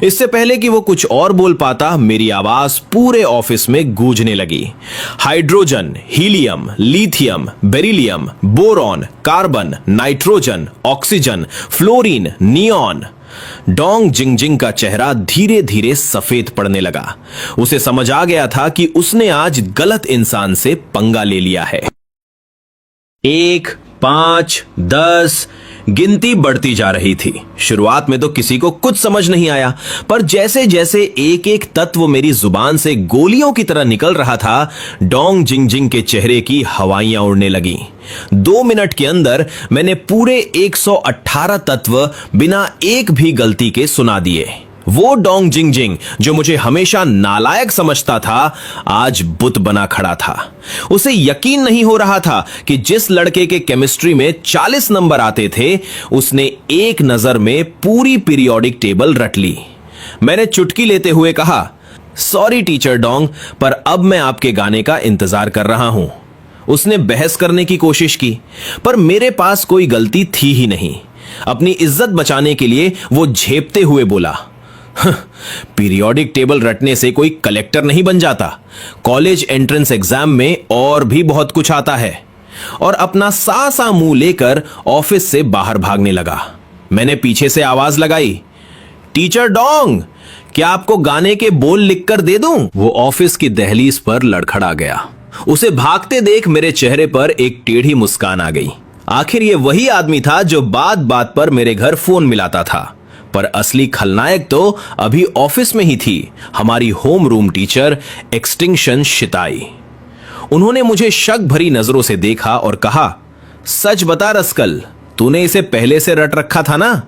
S1: इससे पहले कि वो कुछ और बोल पाता, मेरी आवाज पूरे ऑफिस में गूंजने लगी। Hydrogen, helium, lithium, beryllium, boron, carbon, nitrogen, oxygen, fluorine, neon. Dong Jingjing का चेहरा धीरे धीरे सफेद पड़ने लगा। उसे समझ आ गया था कि उसने आज गलत इंसान से पंगा ले लिया है। 1, 5, 10 गिनती बढ़ती जा रही थी। शुरुआत में तो किसी को कुछ समझ नहीं आया, पर जैसे जैसे एक एक तत्व मेरी जुबान से गोलियों की तरह निकल रहा था, डोंग जिंगजिंग के चेहरे की हवाइयां उड़ने लगी। 2 मिनट के अंदर मैंने पूरे 118 तत्व बिना एक भी गलती के सुना दिए। वो डोंग जिंगजिंग जो मुझे हमेशा नालायक समझता था, आज बुत बना खड़ा था। उसे यकीन नहीं हो रहा था कि जिस लड़के के केमिस्ट्री में 40 नंबर आते थे, उसने एक नजर में पूरी पीरियोडिक टेबल रट ली। मैंने चुटकी लेते हुए कहा, सॉरी टीचर डोंग, पर अब मैं आपके गाने का इंतजार कर रहा हूं। उसने बहस करने की कोशिश की, पर मेरे पास कोई गलती थी ही नहीं। अपनी इज्जत बचाने के लिए वो झेपते हुए बोला, पीरियोडिक टेबल रटने से कोई कलेक्टर नहीं बन जाता। कॉलेज एंट्रेंस एग्जाम में और भी बहुत कुछ आता है। और अपना सा मुंह लेकर ऑफिस से बाहर भागने लगा। मैंने पीछे से आवाज लगाई, टीचर डोंग, क्या आपको गाने के बोल लिखकर दे दूं? वो ऑफिस की दहलीज पर लड़खड़ा गया। उसे भागते देख मेरे चेहरे पर एक टेढ़ी मुस्कान आ गई। आखिर ये वही आदमी था जो बात बात पर मेरे घर फोन मिलाता था। पर असली खलनायक तो अभी ऑफिस में ही थी, हमारी होम रूम टीचर एक्सटिंक्शन शिताई। उन्होंने मुझे शक भरी नजरों से देखा और कहा, सच बता रस्कल, तूने इसे पहले से रट रखा था ना?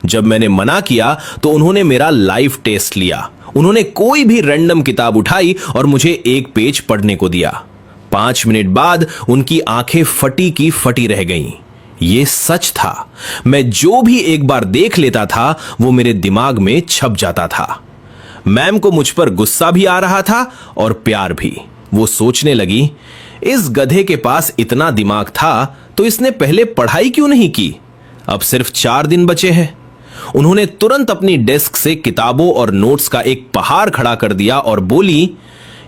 S1: जब मैंने मना किया तो उन्होंने मेरा लाइव टेस्ट लिया। उन्होंने कोई भी रैंडम किताब उठाई और मुझे एक पेज पढ़ने को दिया। 5 मिनट बाद उनकी आंखें फटी की फटी रह गईं। ये सच था। मैं जो भी एक बार देख लेता था वो मेरे दिमाग में छप जाता था। मैम को मुझ पर गुस्सा भी आ रहा था और प्यार भी। वो सोचने लगी, इस गधे के पास इतना दिमाग था तो इसने पहले पढ़ाई क्यों नहीं की? अब सिर्फ 4 दिन बचे हैं। उन्होंने तुरंत अपनी डेस्क से किताबों और नोट्स का एक पहाड़ खड़ा कर दिया और बोली,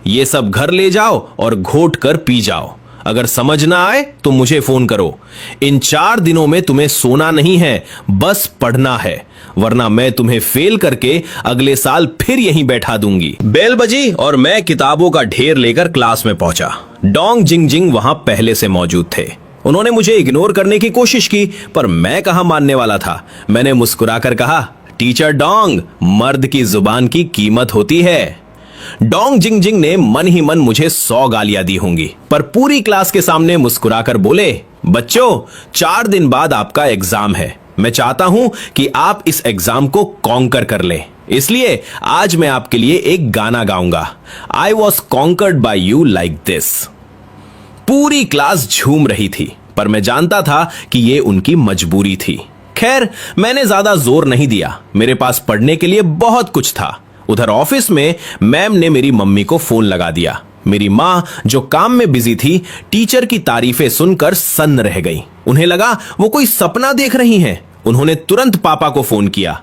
S1: ये सब घर ले जाओ और घोट कर पी जाओ। अगर समझ ना आए तो मुझे फोन करो। इन 4 दिनों में तुम्हें सोना नहीं है, बस पढ़ना है, वरना मैं तुम्हें फेल करके अगले साल फिर यहीं बैठा दूंगी। बेल बजी और मैं किताबों का ढेर लेकर क्लास में पहुंचा। डोंग जिंगजिंग वहां पहले से मौजूद थे। उन्होंने मुझे इग्नोर करने की कोशिश की, पर मैं कहां मानने वाला था। मैंने मुस्कुराकर कहा, टीचर डोंग, मर्द की जुबान की कीमत होती है। डोंग जिंगजिंग ने मन ही मन मुझे 100 गालियां दी होंगी, पर पूरी क्लास के सामने मुस्कुराकर बोले, बच्चों, 4 दिन बाद आपका एग्जाम है। मैं चाहता हूं कि आप इस एग्जाम को कॉन्कर कर लें, इसलिए आज मैं आपके लिए एक गाना गाऊंगा। I was conquered by you like this. पूरी क्लास झूम रही थी, पर मैं जानता था कि यह उनकी मजबूरी थी। खैर, मैंने ज्यादा जोर नहीं दिया। मेरे पास पढ़ने के लिए बहुत कुछ था। उधर ऑफिस में मैम ने मेरी मम्मी को फोन लगा दिया। मेरी माँ जो काम में बिजी थी, टीचर की तारीफें सुनकर सन्न रह गई। उन्हें लगा वो कोई सपना देख रही हैं। उन्होंने तुरंत पापा को फोन किया।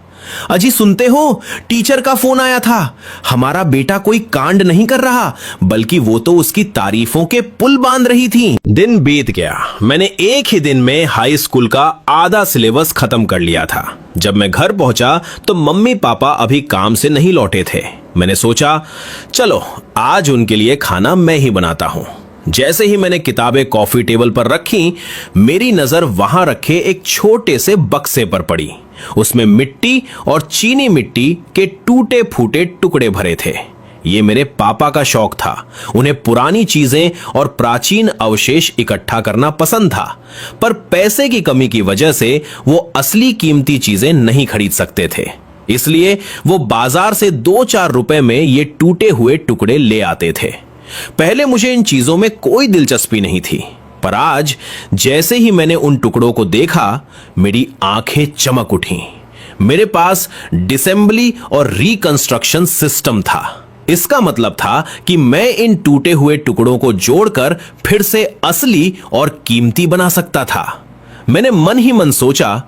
S1: अजी सुनते हो, टीचर का फोन आया था। हमारा बेटा कोई कांड नहीं कर रहा, बल्कि वो तो उसकी तारीफों के पुल बांध रही थी। दिन बीत गया। मैंने एक ही दिन में हाई स्कूल का आधा सिलेबस खत्म कर लिया था। जब मैं घर पहुंचा तो मम्मी पापा अभी काम से नहीं लौटे थे। मैंने सोचा चलो आज उनके लिए खाना मैं ही बनाता हूं। जैसे ही मैंने किताबें कॉफी टेबल पर रखी, मेरी नजर वहां रखे एक छोटे से बक्से पर पड़ी। उसमें मिट्टी और चीनी मिट्टी के टूटे फूटे टुकड़े भरे थे। ये मेरे पापा का शौक था। उन्हें पुरानी चीजें और प्राचीन अवशेष इकट्ठा करना पसंद था, पर पैसे की कमी की वजह से वो असली कीमती चीजें नहीं खरीद सकते थे। इसलिए वो बाजार से 2-4 रुपए में ये टूटे हुए टुकड़े ले आते थे। पहले मुझे इन चीजों में कोई दिलचस्पी नहीं थी, पर आज जैसे ही मैंने उन टुकड़ों को देखा, मेरी आंखें चमक उठी। मेरे पास डिसेंबली और रिकंस्ट्रक्शन सिस्टम था। इसका मतलब था कि मैं इन टूटे हुए टुकड़ों को जोड़कर फिर से असली और कीमती बना सकता था। मैंने मन ही मन सोचा,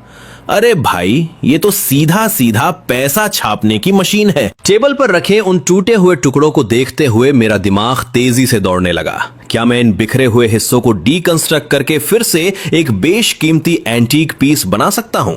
S1: अरे भाई, ये तो सीधा सीधा पैसा छापने की मशीन है। टेबल पर रखे उन टूटे हुए टुकड़ों को देखते हुए मेरा दिमाग तेजी से दौड़ने लगा। क्या मैं इन बिखरे हुए हिस्सों को डीकंस्ट्रक्ट करके फिर से एक बेशकीमती एंटीक पीस बना सकता हूं?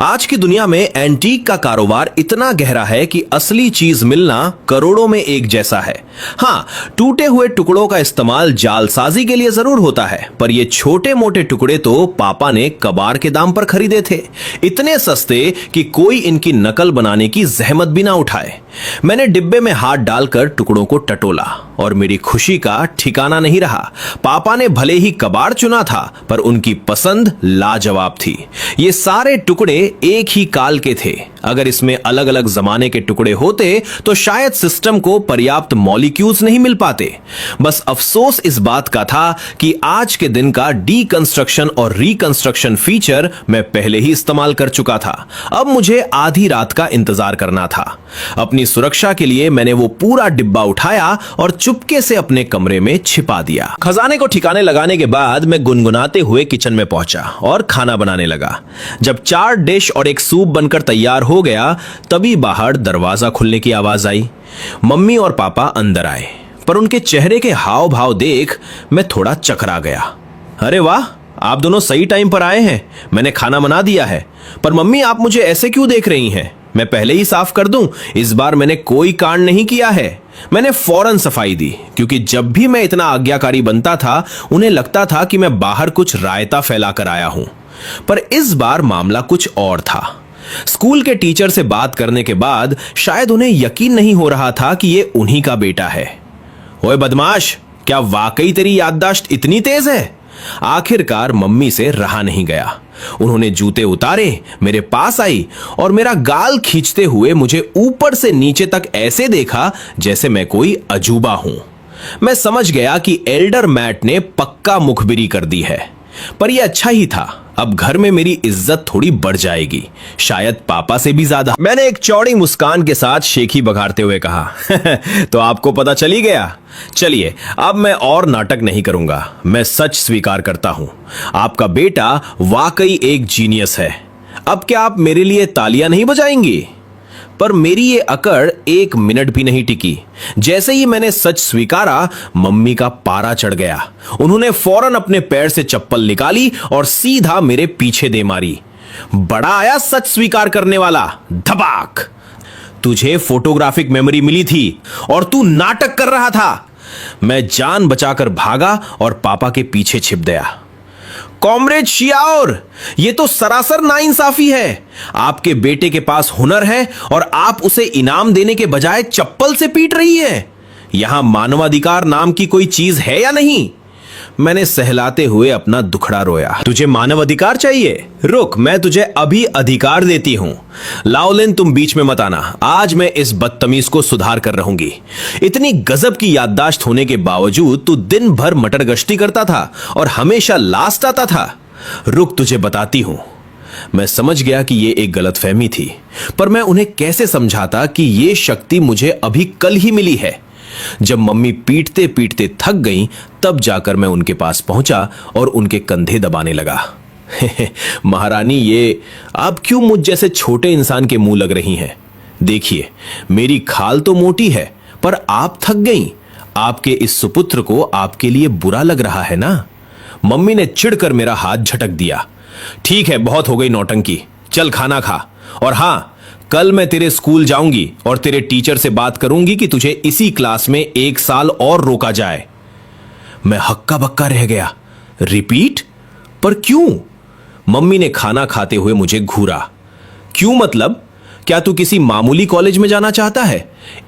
S1: आज की दुनिया में एंटीक का कारोबार इतना गहरा है कि असली चीज मिलना करोड़ों में एक जैसा है। हाँ, टूटे हुए टुकड़ों का इस्तेमाल जालसाजी के लिए जरूर होता है, पर ये छोटे मोटे टुकड़े तो पापा ने कबाड़ के दाम पर खरीदे थे, इतने सस्ते कि कोई इनकी नकल बनाने की जहमत भी ना उठाए। मैंने डिब्बे में हाथ डालकर टुकड़ों को टटोला और मेरी खुशी का ठिकाना नहीं रहा। पापा ने भले ही कबाड़ चुना था, पर उनकी पसंद लाजवाब थी। ये सारे टुकड़े एक ही काल के थे। अगर इसमें अलग अलग जमाने के टुकड़े होते तो शायद सिस्टम को पर्याप्त मॉलिक्यूल्स नहीं मिल पाते। बस अफसोस इस बात का था कि आज के दिन का डीकंस्ट्रक्शन और रिकंस्ट्रक्शन फीचर मैं पहले ही इस्तेमाल कर चुका था। अब मुझे आधी रात का इंतजार करना था। अपनी सुरक्षा के लिए मैंने वो पूरा डिब्बा उठाया और चुपके से अपने कमरे में छिपा दिया। खजाने को ठिकाने लगाने के बाद मैं गुनगुनाते हुए किचन में पहुंचा और खाना बनाने लगा। जब 4 डिश और एक सूप बनकर तैयार हो गया, तभी बाहर दरवाजा खुलने की आवाज आई। मम्मी और पापा अंदर आए, पर उनके चेहरे के हाव भाव देख मैं थोड़ा चकरा गया। अरे वाह, आप दोनों सही टाइम पर आए हैं। मैंने खाना बना दिया है। पर मम्मी, आप मुझे ऐसे क्यों देख रही हैं? मैं पहले ही साफ कर दूं, इस बार मैंने कोई कांड नहीं किया है। मैंने फौरन सफाई दी, क्योंकि जब भी मैं इतना आज्ञाकारी बनता था, उन्हें लगता था कि मैं बाहर कुछ रायता फैलाकर आया हूं। पर इस बार मामला कुछ और था। स्कूल के टीचर से बात करने के बाद शायद उन्हें यकीन नहीं हो रहा था कि ये उन्हीं का बेटा है। ओए बदमाश, क्या वाकई तेरी याददाश्त इतनी तेज है? आखिरकार मम्मी से रहा नहीं गया। उन्होंने जूते उतारे, मेरे पास आई और मेरा गाल खींचते हुए मुझे ऊपर से नीचे तक ऐसे देखा जैसे मैं कोई अजूबा हूं। मैं समझ गया कि एल्डर मैट ने पक्का मुखबिरी कर दी है, पर यह अच्छा ही था। अब घर में मेरी इज्जत थोड़ी बढ़ जाएगी, शायद पापा से भी ज्यादा। मैंने एक चौड़ी मुस्कान के साथ शेखी बघारते हुए कहा, तो आपको पता चली गया। चलिए, अब मैं और नाटक नहीं करूंगा। मैं सच स्वीकार करता हूं, आपका बेटा वाकई एक जीनियस है। अब क्या आप मेरे लिए तालियां नहीं बजाएंगी? पर मेरी ये अकड़ 1 मिनट भी नहीं टिकी। जैसे ही मैंने सच स्वीकारा, मम्मी का पारा चढ़ गया। उन्होंने फौरन अपने पैर से चप्पल निकाली और सीधा मेरे पीछे दे मारी। बड़ा आया सच स्वीकार करने वाला। धबाक! तुझे फोटोग्राफिक मेमोरी मिली थी और तू नाटक कर रहा था। मैं जान बचाकर भागा और पापा के पीछे छिप गया। कॉमरेड शियाओर, ये तो सरासर नाइंसाफी है। आपके बेटे के पास हुनर है और आप उसे इनाम देने के बजाय चप्पल से पीट रही है। यहां मानवाधिकार नाम की कोई चीज है या नहीं? मैंने सहलाते हुए अपना दुखड़ा रोया। तुझे मानवाधिकार चाहिए? रुक, मैं तुझे अभी अधिकार देती हूं। लाओलिन, तुम बीच में मत आना। आज मैं इस बदतमीज को सुधार कर रहूंगी। इतनी गजब की याददाश्त होने के बावजूद तू दिन भर मटर गश्ती करता था और हमेशा लास्ट आता था। रुक, तुझे बताती हूं। मैं समझ गया कि ये एक गलतफहमी थी, पर मैं उन्हें कैसे समझाता कि ये शक्ति मुझे अभी कल ही मिली है। जब मम्मी पीटते पीटते थक गईं, तब जाकर मैं उनके पास पहुंचा और उनके कंधे दबाने लगा। महारानी, ये आप क्यों मुझ जैसे छोटे इंसान के मुंह लग रही हैं? देखिए, मेरी खाल तो मोटी है, पर आप थक गईं। आपके इस सुपुत्र को आपके लिए बुरा लग रहा है ना? मम्मी ने चिढ़कर मेरा हाथ झटक दिया। ठीक है, बहुत हो गई नौटंकी, चल खाना खा। और हां, कल मैं तेरे स्कूल जाऊंगी और तेरे टीचर से बात करूंगी कि तुझे इसी क्लास में 1 साल और रोका जाए। मैं हक्का बक्का रह गया। रिपीट? पर क्यों? मम्मी ने खाना खाते हुए मुझे घूरा। क्यों मतलब? क्या तू किसी मामूली कॉलेज में जाना चाहता है?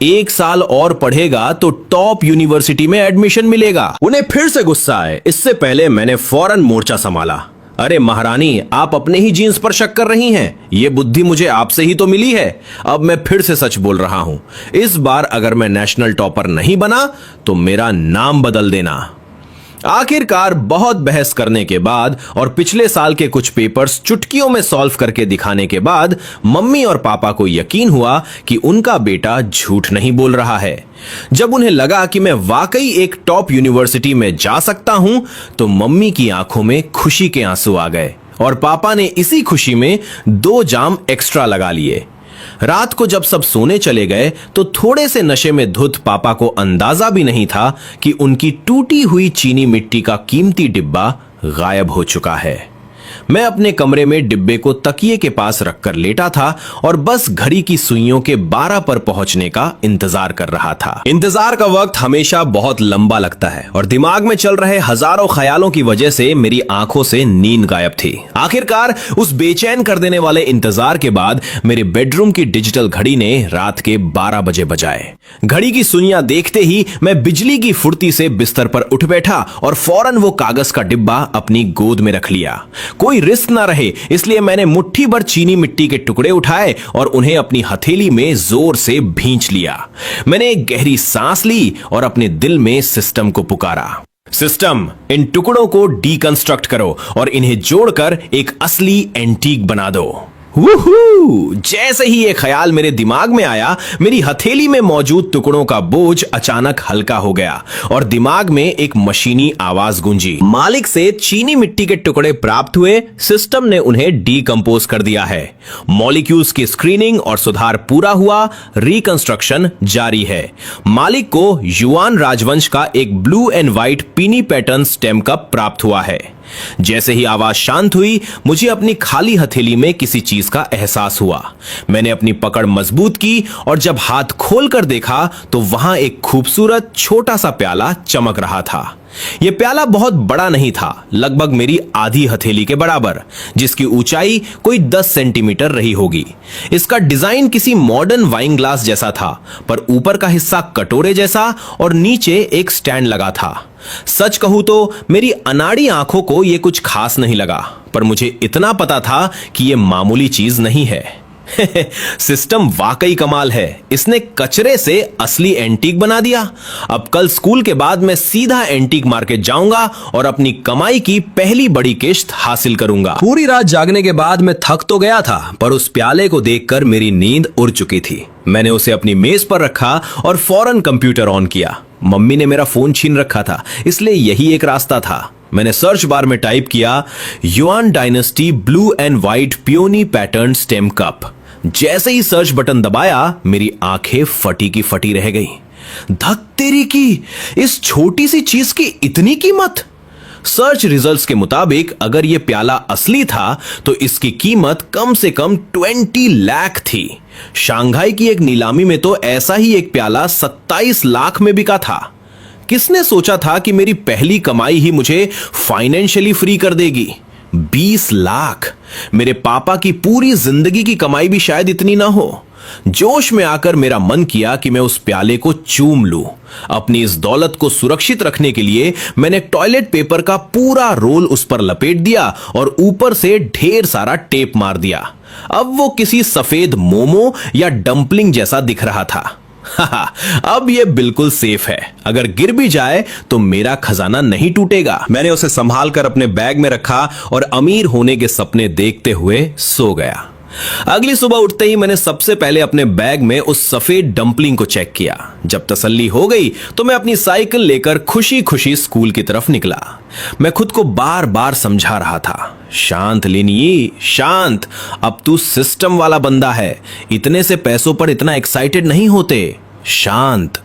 S1: 1 साल और पढ़ेगा तो टॉप यूनिवर्सिटी में एडमिशन मिलेगा। उन्हें फिर से गुस्सा आए। इससे पहले मैंने फौरन मोर्चा संभाला। अरे महारानी, आप अपने ही जीन्स पर शक कर रही हैं। यह बुद्धि मुझे आपसे ही तो मिली है। अब मैं फिर से सच बोल रहा हूं। इस बार अगर मैं नेशनल टॉपर नहीं बना तो मेरा नाम बदल देना। आखिरकार बहुत बहस करने के बाद और पिछले साल के कुछ पेपर्स चुटकियों में सॉल्व करके दिखाने के बाद मम्मी और पापा को यकीन हुआ कि उनका बेटा झूठ नहीं बोल रहा है। जब उन्हें लगा कि मैं वाकई एक टॉप यूनिवर्सिटी में जा सकता हूं, तो मम्मी की आंखों में खुशी के आंसू आ गए और पापा ने इसी खुशी में 2 जाम एक्स्ट्रा लगा लिए। रात को जब सब सोने चले गए तो थोड़े से नशे में धुत पापा को अंदाजा भी नहीं था कि उनकी टूटी हुई चीनी मिट्टी का कीमती डिब्बा गायब हो चुका है। मैं अपने कमरे में डिब्बे को तकिए के पास रखकर लेटा था और बस घड़ी की सुइयों के 12 पर पहुंचने का इंतजार कर रहा था। इंतजार का वक्त हमेशा बहुत लंबा लगता है और दिमाग में चल रहे हजारों ख्यालों की वजह से मेरी आंखों से नींद गायब थी। आखिरकार उस बेचैन कर देने वाले इंतजार के बाद मेरे बेडरूम की डिजिटल घड़ी ने रात के 12 बजे बजाए। घड़ी की सुइयां देखते ही मैं बिजली की फुर्ती से बिस्तर पर उठ बैठा और फौरन वो कागज का डिब्बा अपनी गोद में रख लिया। कोई रिस्क ना रहे, इसलिए मैंने मुट्ठी भर चीनी मिट्टी के टुकड़े उठाए और उन्हें अपनी हथेली में जोर से भींच लिया। मैंने एक गहरी सांस ली और अपने दिल में सिस्टम को पुकारा। सिस्टम, इन टुकड़ों को डीकंस्ट्रक्ट करो और इन्हें जोड़कर एक असली एंटीक बना दो। वूहू! जैसे ही ये ख्याल मेरे दिमाग में आया, मेरी हथेली में मौजूद टुकड़ों का बोझ अचानक हल्का हो गया और दिमाग में एक मशीनी आवाज गूंजी। मालिक से चीनी मिट्टी के टुकड़े प्राप्त हुए, सिस्टम ने उन्हें डीकंपोज कर दिया है। मॉलिक्यूल्स की स्क्रीनिंग और सुधार पूरा हुआ, रिकंस्ट्रक्शन जारी है। मालिक को युआन राजवंश का एक ब्लू एंड व्हाइट पीनी पैटर्न स्टेम कप प्राप्त हुआ है। जैसे ही आवाज शांत हुई, मुझे अपनी खाली हथेली में किसी चीज का एहसास हुआ। मैंने अपनी पकड़ मजबूत की और जब हाथ खोलकर देखा तो वहां एक खूबसूरत छोटा सा प्याला चमक रहा था। यह प्याला बहुत बड़ा नहीं था, लगभग मेरी आधी हथेली के बराबर, जिसकी ऊंचाई कोई 10 सेंटीमीटर रही होगी। इसका डिजाइन किसी मॉडर्न वाइन ग्लास जैसा था, पर ऊपर का हिस्सा कटोरे जैसा और नीचे एक स्टैंड लगा था। सच कहूं तो मेरी अनाड़ी आंखों को यह कुछ खास नहीं लगा, पर मुझे इतना पता था कि यह मामूली चीज नहीं है। सिस्टम वाकई कमाल है। इसने कचरे से असली एंटीक बना दिया। अब कल स्कूल के बाद मैं सीधा एंटीक मार्केट जाऊंगा और अपनी कमाई की पहली बड़ी किश्त हासिल करूंगा। पूरी रात जागने के बाद मैं थक तो गया था, पर उस प्याले को देखकर मेरी नींद उड़ चुकी थी। मैंने उसे अपनी मेज पर रखा और फौरन कंप्यूटर ऑन किया। मम्मी ने मेरा फोन छीन रखा था, इसलिए यही एक रास्ता था। मैंने सर्च बार में टाइप किया yuan dynasty blue and white peony pattern stem cup. जैसे ही सर्च बटन दबाया, मेरी आंखें फटी की फटी रह गई। धक तेरी की, इस छोटी सी चीज की इतनी कीमत! सर्च रिजल्ट्स के मुताबिक अगर यह प्याला असली था तो इसकी कीमत कम से कम 20 लाख थी। शंघाई की एक नीलामी में तो ऐसा ही एक प्याला 27 लाख में बिका था। किसने सोचा था कि मेरी पहली कमाई ही मुझे फाइनेंशियली फ्री कर देगी? 20 लाख! मेरे पापा की पूरी जिंदगी की कमाई भी शायद इतनी ना हो। जोश में आकर मेरा मन किया कि मैं उस प्याले को चूम लूं। अपनी इस दौलत को सुरक्षित रखने के लिए मैंने टॉयलेट पेपर का पूरा रोल उस पर लपेट दिया और ऊपर से ढेर सारा टेप मार दिया। अब वो किसी सफेद मोमो या डंपलिंग जैसा दिख रहा था। अब ये बिल्कुल सेफ है। अगर गिर भी जाए तो मेरा खजाना नहीं टूटेगा। मैंने उसे संभाल कर अपने बैग में रखा और अमीर होने के सपने देखते हुए सो गया। अगली सुबह उठते ही मैंने सबसे पहले अपने बैग में उस सफेद डंपलिंग को चेक किया। जब तसल्ली हो गई तो मैं अपनी साइकिल लेकर खुशी खुशी स्कूल की तरफ निकला। मैं खुद को बार बार समझा रहा था, शांत लिनिये, शांत, अब तू सिस्टम वाला बंदा है, इतने से पैसों पर इतना एक्साइटेड नहीं होते, शांत।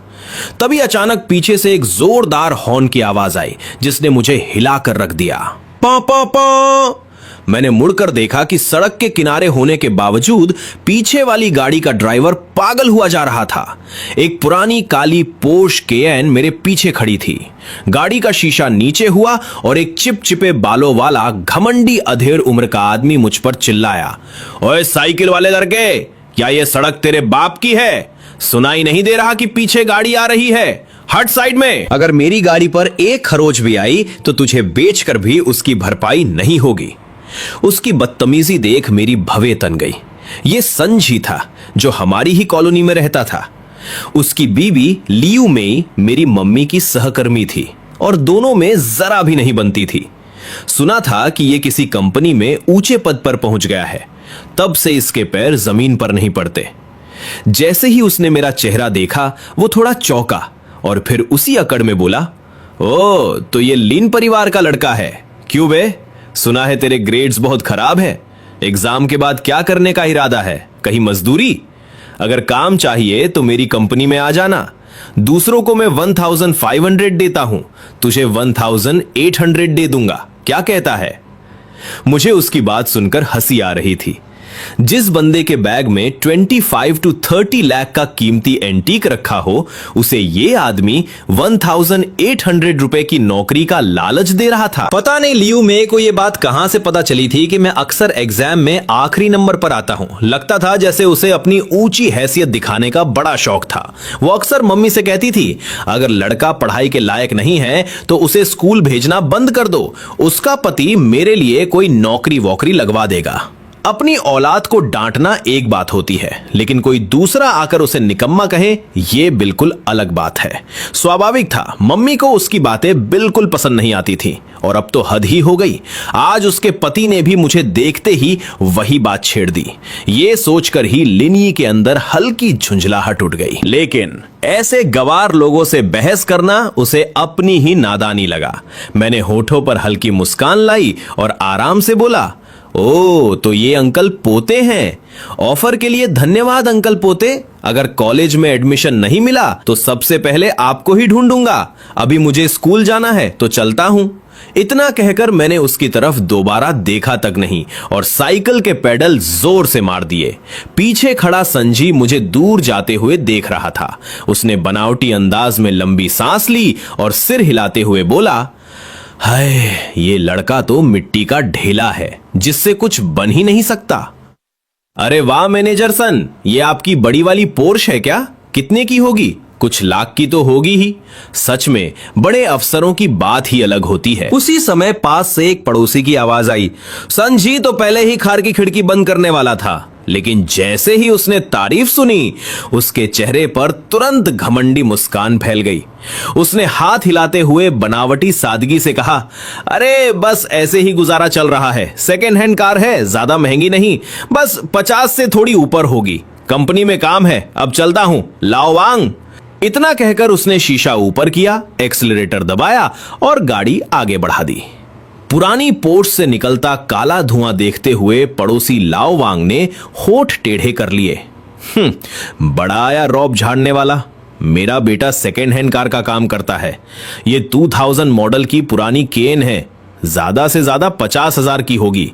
S1: तभी अचानक पीछे से एक जोरदार हॉर्न की आवाज आई जिसने मुझे हिलाकर रख दिया। पा पा पा। मैंने मुड़कर देखा कि सड़क के किनारे होने के बावजूद पीछे वाली गाड़ी का ड्राइवर पागल हुआ जा रहा था। एक पुरानी काली पोर्श केएन मेरे पीछे खड़ी थी। गाड़ी का शीशा नीचे हुआ और एक चिपचिपे बालों वाला घमंडी अधेड़ उम्र का आदमी मुझ पर चिल्लाया, ओए साइकिल वाले लड़के, क्या ये सड़क तेरे बाप की है? सुनाई नहीं दे रहा कि पीछे गाड़ी आ रही है? हट साइड में। अगर मेरी गाड़ी पर एक खरोच भी आई तो तुझे बेचकर भी उसकी भरपाई नहीं होगी। उसकी बदतमीजी देख मेरी भवें तन गई। ये संजी था जो हमारी ही कॉलोनी में रहता था। उसकी बीवी लियू मेई मेरी मम्मी की सहकर्मी थी और दोनों में जरा भी नहीं बनती थी। सुना था कि ये किसी कंपनी में ऊंचे पद पर पहुंच गया है, तब से इसके पैर जमीन पर नहीं पड़ते। जैसे ही उसने मेरा चेहरा देखा वो थोड़ा चौंका और फिर उसी अकड़ में बोला, ओ तो ये लिन परिवार का लड़का है। क्यों बे, सुना है तेरे ग्रेड्स बहुत खराब है। एग्जाम के बाद क्या करने का इरादा है? कहीं मजदूरी? अगर काम चाहिए तो मेरी कंपनी में आ जाना। दूसरों को मैं 1500 देता हूं, तुझे 1800 दे दूंगा। क्या कहता है? मुझे उसकी बात सुनकर हंसी आ रही थी। जिस बंदे के बैग में 25 to 30 लाख का कीमती एंटीक रखा हो, उसे ये आदमी 1800 रुपए की नौकरी का लालच दे रहा था। पता नहीं लियू मे को ये बात कहां से पता चली थी कि मैं अक्सर एग्जाम में आखिरी नंबर पर आता हूं। लगता था जैसे उसे अपनी ऊंची हैसियत दिखाने का बड़ा शौक था। वो अक्सर मम्मी से कहती थी, अगर लड़का पढ़ाई के लायक नहीं है तो उसे स्कूल भेजना बंद कर दो, उसका पति मेरे लिए कोई नौकरी वोकरी लगवा देगा। अपनी औलाद को डांटना एक बात होती है, लेकिन कोई दूसरा आकर उसे निकम्मा कहे, यह बिल्कुल अलग बात है। स्वाभाविक था, मम्मी को उसकी बातें बिल्कुल पसंद नहीं आती थी और अब तो हद ही हो गई। आज उसके पति ने भी मुझे देखते ही वही बात छेड़ दी। ये सोचकर ही लिनी के अंदर हल्की झुंझलाहट उठ गई, लेकिन ऐसे गवार लोगों से बहस करना उसे अपनी ही नादानी लगा। मैंने होठों पर हल्की मुस्कान लाई और आराम से बोला, ओ तो ये अंकल पोते हैं। ऑफर के लिए धन्यवाद अंकल पोते। अगर कॉलेज में एडमिशन नहीं मिला तो सबसे पहले आपको ही ढूंढूंगा। अभी मुझे स्कूल जाना है तो चलता हूं। इतना कहकर मैंने उसकी तरफ दोबारा देखा तक नहीं और साइकिल के पेडल जोर से मार दिए। पीछे खड़ा संजी मुझे दूर जाते हुए देख रहा था। उसने बनावटी अंदाज में लंबी सांस ली और सिर हिलाते हुए बोला, हाय, ये लड़का तो मिट्टी का ढेला है जिससे कुछ बन ही नहीं सकता। अरे वाह मैनेजर सन, ये आपकी बड़ी वाली पोर्श है क्या? कितने की होगी? कुछ लाख की तो होगी ही। सच में बड़े अफसरों की बात ही अलग होती है। उसी समय पास से एक पड़ोसी की आवाज आई। संजी तो पहले ही कार की खिड़की बंद करने वाला था, लेकिन जैसे ही उसने तारीफ सुनी उसके चेहरे पर तुरंत घमंडी मुस्कान फैल गई। उसने हाथ हिलाते हुए बनावटी सादगी से कहा, अरे बस ऐसे ही गुजारा चल रहा है। सेकेंड हैंड कार है, ज्यादा महंगी नहीं, बस 50 से थोड़ी ऊपर होगी। कंपनी में काम है, अब चलता हूं, लाओ वांग। इतना कहकर उसने शीशा ऊपर किया, एक्सीलरेटर दबाया और गाड़ी आगे बढ़ा दी। पुरानी पोर्श से निकलता काला धुआं देखते हुए पड़ोसी लाओ वांग ने होठ टेढ़े कर लिए। बड़ा आया रौब झाड़ने वाला। मेरा बेटा सेकेंड हैंड कार का काम करता है। ये 2000 मॉडल की पुरानी केन है, ज्यादा से ज्यादा 50,000 की होगी।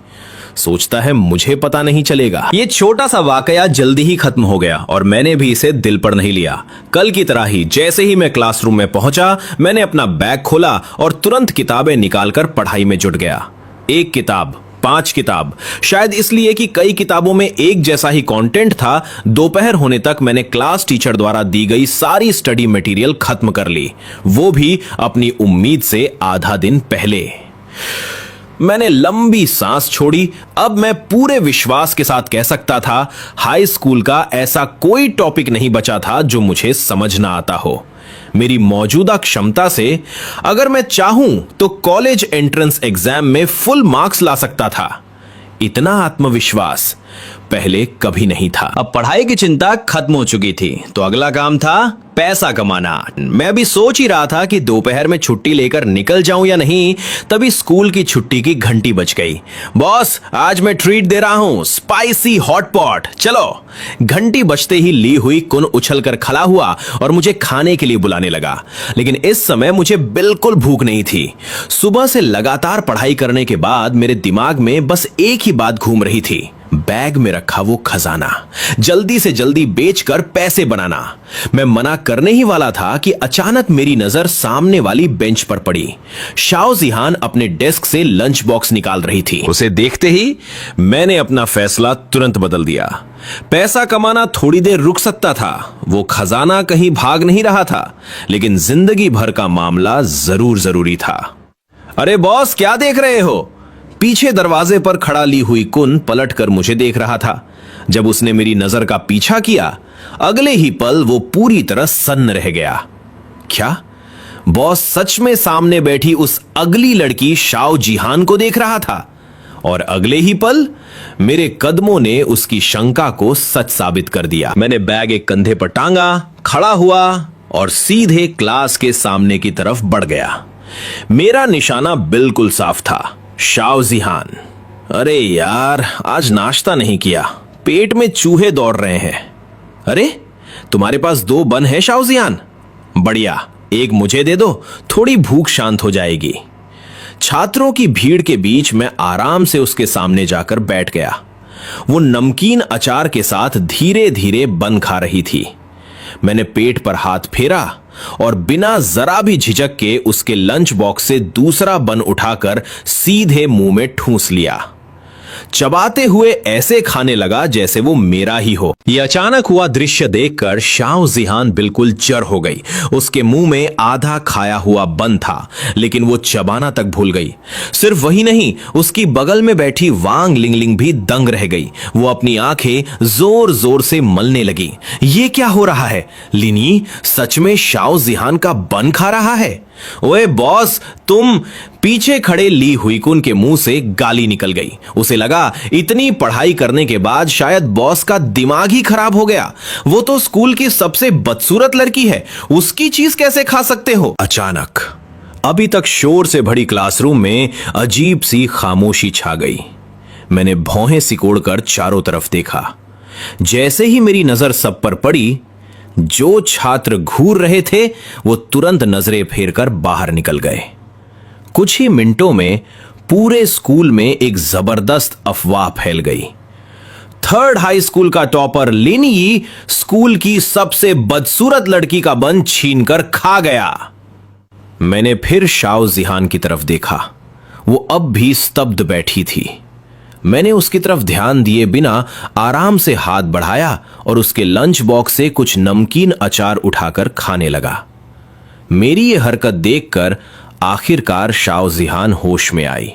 S1: सोचता है मुझे पता नहीं चलेगा। ये छोटा सा वाकया जल्दी ही खत्म हो गया और मैंने भी इसे दिल पर नहीं लिया। कल की तरह ही जैसे ही मैं क्लासरूम में पहुंचा, मैंने अपना बैग खोला और तुरंत किताबें निकालकर पढ़ाई में जुट गया। 1 किताब, 5 किताब, शायद इसलिए कि कई किताबों में एक जैसा ही कंटेंट था। दोपहर होने तक मैंने क्लास टीचर द्वारा दी गई सारी स्टडी मटेरियल खत्म कर ली, वो भी अपनी उम्मीद से आधा दिन पहले। मैंने लंबी सांस छोड़ी। अब मैं पूरे विश्वास के साथ कह सकता था, हाई स्कूल का ऐसा कोई टॉपिक नहीं बचा था जो मुझे समझ ना आता हो। मेरी मौजूदा क्षमता से अगर मैं चाहूं तो कॉलेज एंट्रेंस एग्जाम में फुल मार्क्स ला सकता था। इतना आत्मविश्वास पहले कभी नहीं था। अब पढ़ाई की चिंता खत्म हो चुकी थी, तो अगला काम था पैसा कमाना। मैं भी सोच ही रहा था कि दोपहर में छुट्टी लेकर निकल जाऊं या नहीं, तभी स्कूल की छुट्टी की घंटी बज गई। बॉस, आज मैं ट्रीट दे रहा हूं, स्पाइसी हॉट पॉट, चलो। घंटी बजते ही ली हुई कुन उछलकर खड़ा हुआ और मुझे खाने के लिए बुलाने लगा। लेकिन इस समय मुझे बिल्कुल भूख नहीं थी। सुबह से लगातार पढ़ाई करने के बाद मेरे दिमाग में बस एक ही बात घूम रही थी, बैग में रखा वो खजाना जल्दी से जल्दी बेचकर पैसे बनाना। मैं मना करने ही वाला था कि अचानक मेरी नजर सामने वाली बेंच पर पड़ी। शाओ जिहान अपने डेस्क से लंच बॉक्स निकाल रही थी। उसे देखते ही मैंने अपना फैसला तुरंत बदल दिया। पैसा कमाना थोड़ी देर रुक सकता था, वो खजाना कहीं भाग नहीं रहा था, लेकिन जिंदगी भर का मामला जरूर जरूरी था। अरे बॉस, क्या देख रहे हो? पीछे दरवाजे पर खड़ा ली हुई कुन पलटकर मुझे देख रहा था। जब उसने मेरी नजर का पीछा किया, अगले ही पल वो पूरी तरह सन्न रह गया। क्या बॉस सच में सामने बैठी उस अगली लड़की शाओ जिहान को देख रहा था? और अगले ही पल मेरे कदमों ने उसकी शंका को सच साबित कर दिया। मैंने बैग एक कंधे पर टांगा, खड़ा हुआ और सीधे क्लास के सामने की तरफ बढ़ गया। मेरा निशाना बिल्कुल साफ था, शाओ जिहान। अरे यार, आज नाश्ता नहीं किया, पेट में चूहे दौड़ रहे हैं। अरे तुम्हारे पास 2 बन है शाओ जिहान? बढ़िया, एक मुझे दे दो, थोड़ी भूख शांत हो जाएगी। छात्रों की भीड़ के बीच मैं आराम से उसके सामने जाकर बैठ गया। वो नमकीन अचार के साथ धीरे धीरे बन खा रही थी। मैंने पेट पर हाथ फेरा और बिना जरा भी झिझक के उसके लंच बॉक्स से दूसरा बन उठाकर सीधे मुंह में ठूंस लिया। चबाते हुए ऐसे खाने लगा जैसे वो मेरा ही हो। यह अचानक हुआ दृश्य देखकर शाओ जिहान बिल्कुल चर हो गई। उसके मुंह में आधा खाया हुआ बन था, लेकिन वो चबाना तक भूल गई। सिर्फ वही नहीं, उसकी बगल में बैठी वांग लिंगलिंग भी दंग रह गई। वो अपनी आंखें जोर जोर से मलने लगी। ये क्या हो रहा है? लिनी सच में शाओ जिहान का बन खा रहा है? ओए बॉस, तुम! पीछे खड़े ली हुईकुन के मुंह से गाली निकल गई। उसे लगा इतनी पढ़ाई करने के बाद शायद बॉस का दिमाग ही खराब हो गया। वो तो स्कूल की सबसे बदसूरत लड़की है, उसकी चीज कैसे खा सकते हो? अचानक अभी तक शोर से भरी क्लासरूम में अजीब सी खामोशी छा गई। मैंने भौहें सिकोड़कर चारों तरफ देखा। जैसे ही मेरी नजर सब पर पड़ी, जो छात्र घूर रहे थे वो तुरंत नजरें फेरकर बाहर निकल गए। कुछ ही मिनटों में पूरे स्कूल में एक जबरदस्त अफवाह फैल गई। 3rd हाई स्कूल का टॉपर लिनी स्कूल की सबसे बदसूरत लड़की का बन छीनकर खा गया। मैंने फिर शाओ जिहान की तरफ देखा। वो अब भी स्तब्ध बैठी थी। मैंने उसकी तरफ ध्यान दिए बिना आराम से हाथ बढ़ाया और उसके लंच बॉक्स से कुछ नमकीन अचार उठाकर खाने लगा। मेरी यह हरकत देखकर आखिरकार शाओ जिहान होश में आई,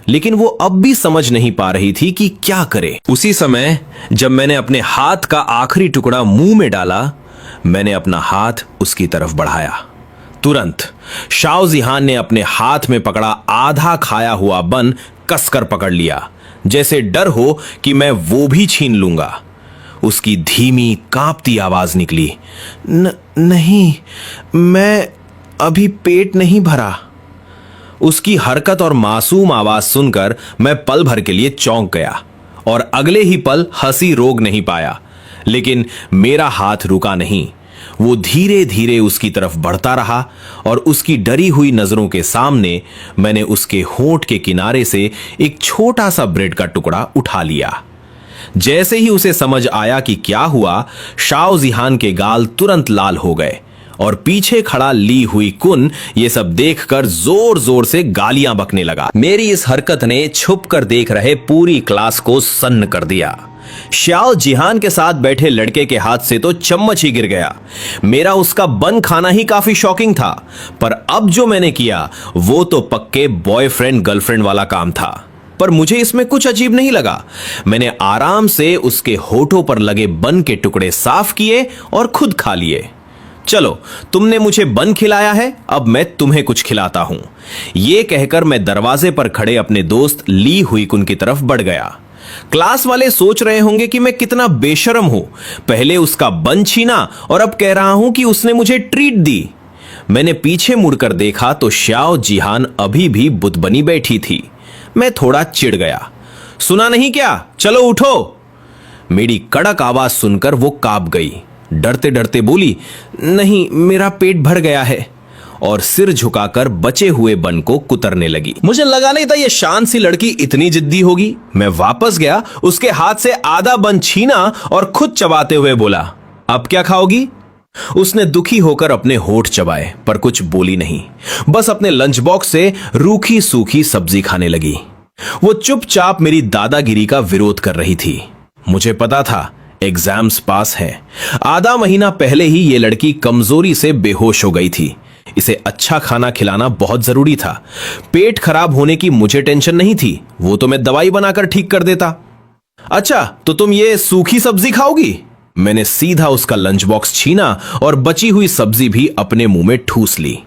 S1: लेकिन वो अब भी समझ नहीं पा रही थी कि क्या करे। उसी समय जब मैंने अपने हाथ का आखिरी टुकड़ा मुंह में डाला, मैंने अपना हाथ उसकी तरफ बढ़ाया। तुरंत शाओ जिहान ने अपने हाथ में पकड़ा आधा खाया हुआ बन कसकर पकड़ लिया, जैसे डर हो कि मैं वो भी छीन लूंगा। उसकी धीमी कांपती आवाज निकली, नहीं, मैं अभी पेट नहीं भरा। उसकी हरकत और मासूम आवाज सुनकर मैं पल भर के लिए चौंक गया और अगले ही पल हंसी रोक नहीं पाया। लेकिन मेरा हाथ रुका नहीं। वो धीरे धीरे उसकी तरफ बढ़ता रहा और उसकी डरी हुई नजरों के सामने मैंने उसके होंठ के किनारे से एक छोटा सा ब्रेड का टुकड़ा उठा लिया। जैसे ही उसे समझ आया कि क्या हुआ, शाओ जिहान के गाल तुरंत लाल हो गए और पीछे खड़ा ली हुई कुन ये सब देखकर जोर जोर से गालियां बकने लगा। मेरी इस हरकत ने छुप कर देख रहे पूरी क्लास को सन्न कर दिया। शाओ जिहान के साथ बैठे लड़के के हाथ से तो चम्मच ही गिर गया। मेरा उसका बन खाना ही काफी शॉकिंग था, पर अब जो मैंने किया वो तो पक्के बॉयफ्रेंड गर्लफ्रेंड वाला काम था। पर मुझे इसमें कुछ अजीब नहीं लगा। मैंने आराम से उसके होठों पर लगे बन के टुकड़े साफ किए और खुद खा लिए। चलो, तुमने मुझे बन खिलाया है, अब मैं तुम्हें कुछ खिलाता हूं। यह कहकर मैं दरवाजे पर खड़े अपने दोस्त ली हुईकुन की तरफ बढ़ गया। क्लास वाले सोच रहे होंगे कि मैं कितना बेशर्म हूं। पहले उसका बन छीना और अब कह रहा हूं कि उसने मुझे ट्रीट दी। मैंने पीछे मुड़कर देखा तो श्याओ जिहान अभी भी बुत बनी बैठी थी। मैं थोड़ा चिढ़ गया। सुना नहीं क्या? चलो उठो। मेरी कड़क आवाज सुनकर वो कांप गई। डरते डरते बोली, नहीं, मेरा पेट भर गया है, और सिर झुकाकर बचे हुए बन को कुतरने लगी। मुझे लगा नहीं था ये शांत सी लड़की इतनी जिद्दी होगी। मैं वापस गया, उसके हाथ से आधा बन छीना और खुद चबाते हुए बोला, अब क्या खाओगी? उसने दुखी होकर अपने होठ चबाए पर कुछ बोली नहीं, बस अपने लंच बॉक्स से रूखी सूखी सब्जी खाने लगी। वो चुपचाप मेरी दादागिरी का विरोध कर रही थी। मुझे पता था एग्जाम्स पास हैं। आधा महीना पहले ही ये लड़की कमजोरी से बेहोश हो गई थी। इसे अच्छा खाना खिलाना बहुत जरूरी था। पेट खराब होने की मुझे टेंशन नहीं थी, वो तो मैं दवाई बनाकर ठीक कर देता। अच्छा, तो तुम ये सूखी सब्जी खाओगी? मैंने सीधा उसका लंच बॉक्स छीना और बची हुई सब्जी भी अपने मुंह में ठूस ली।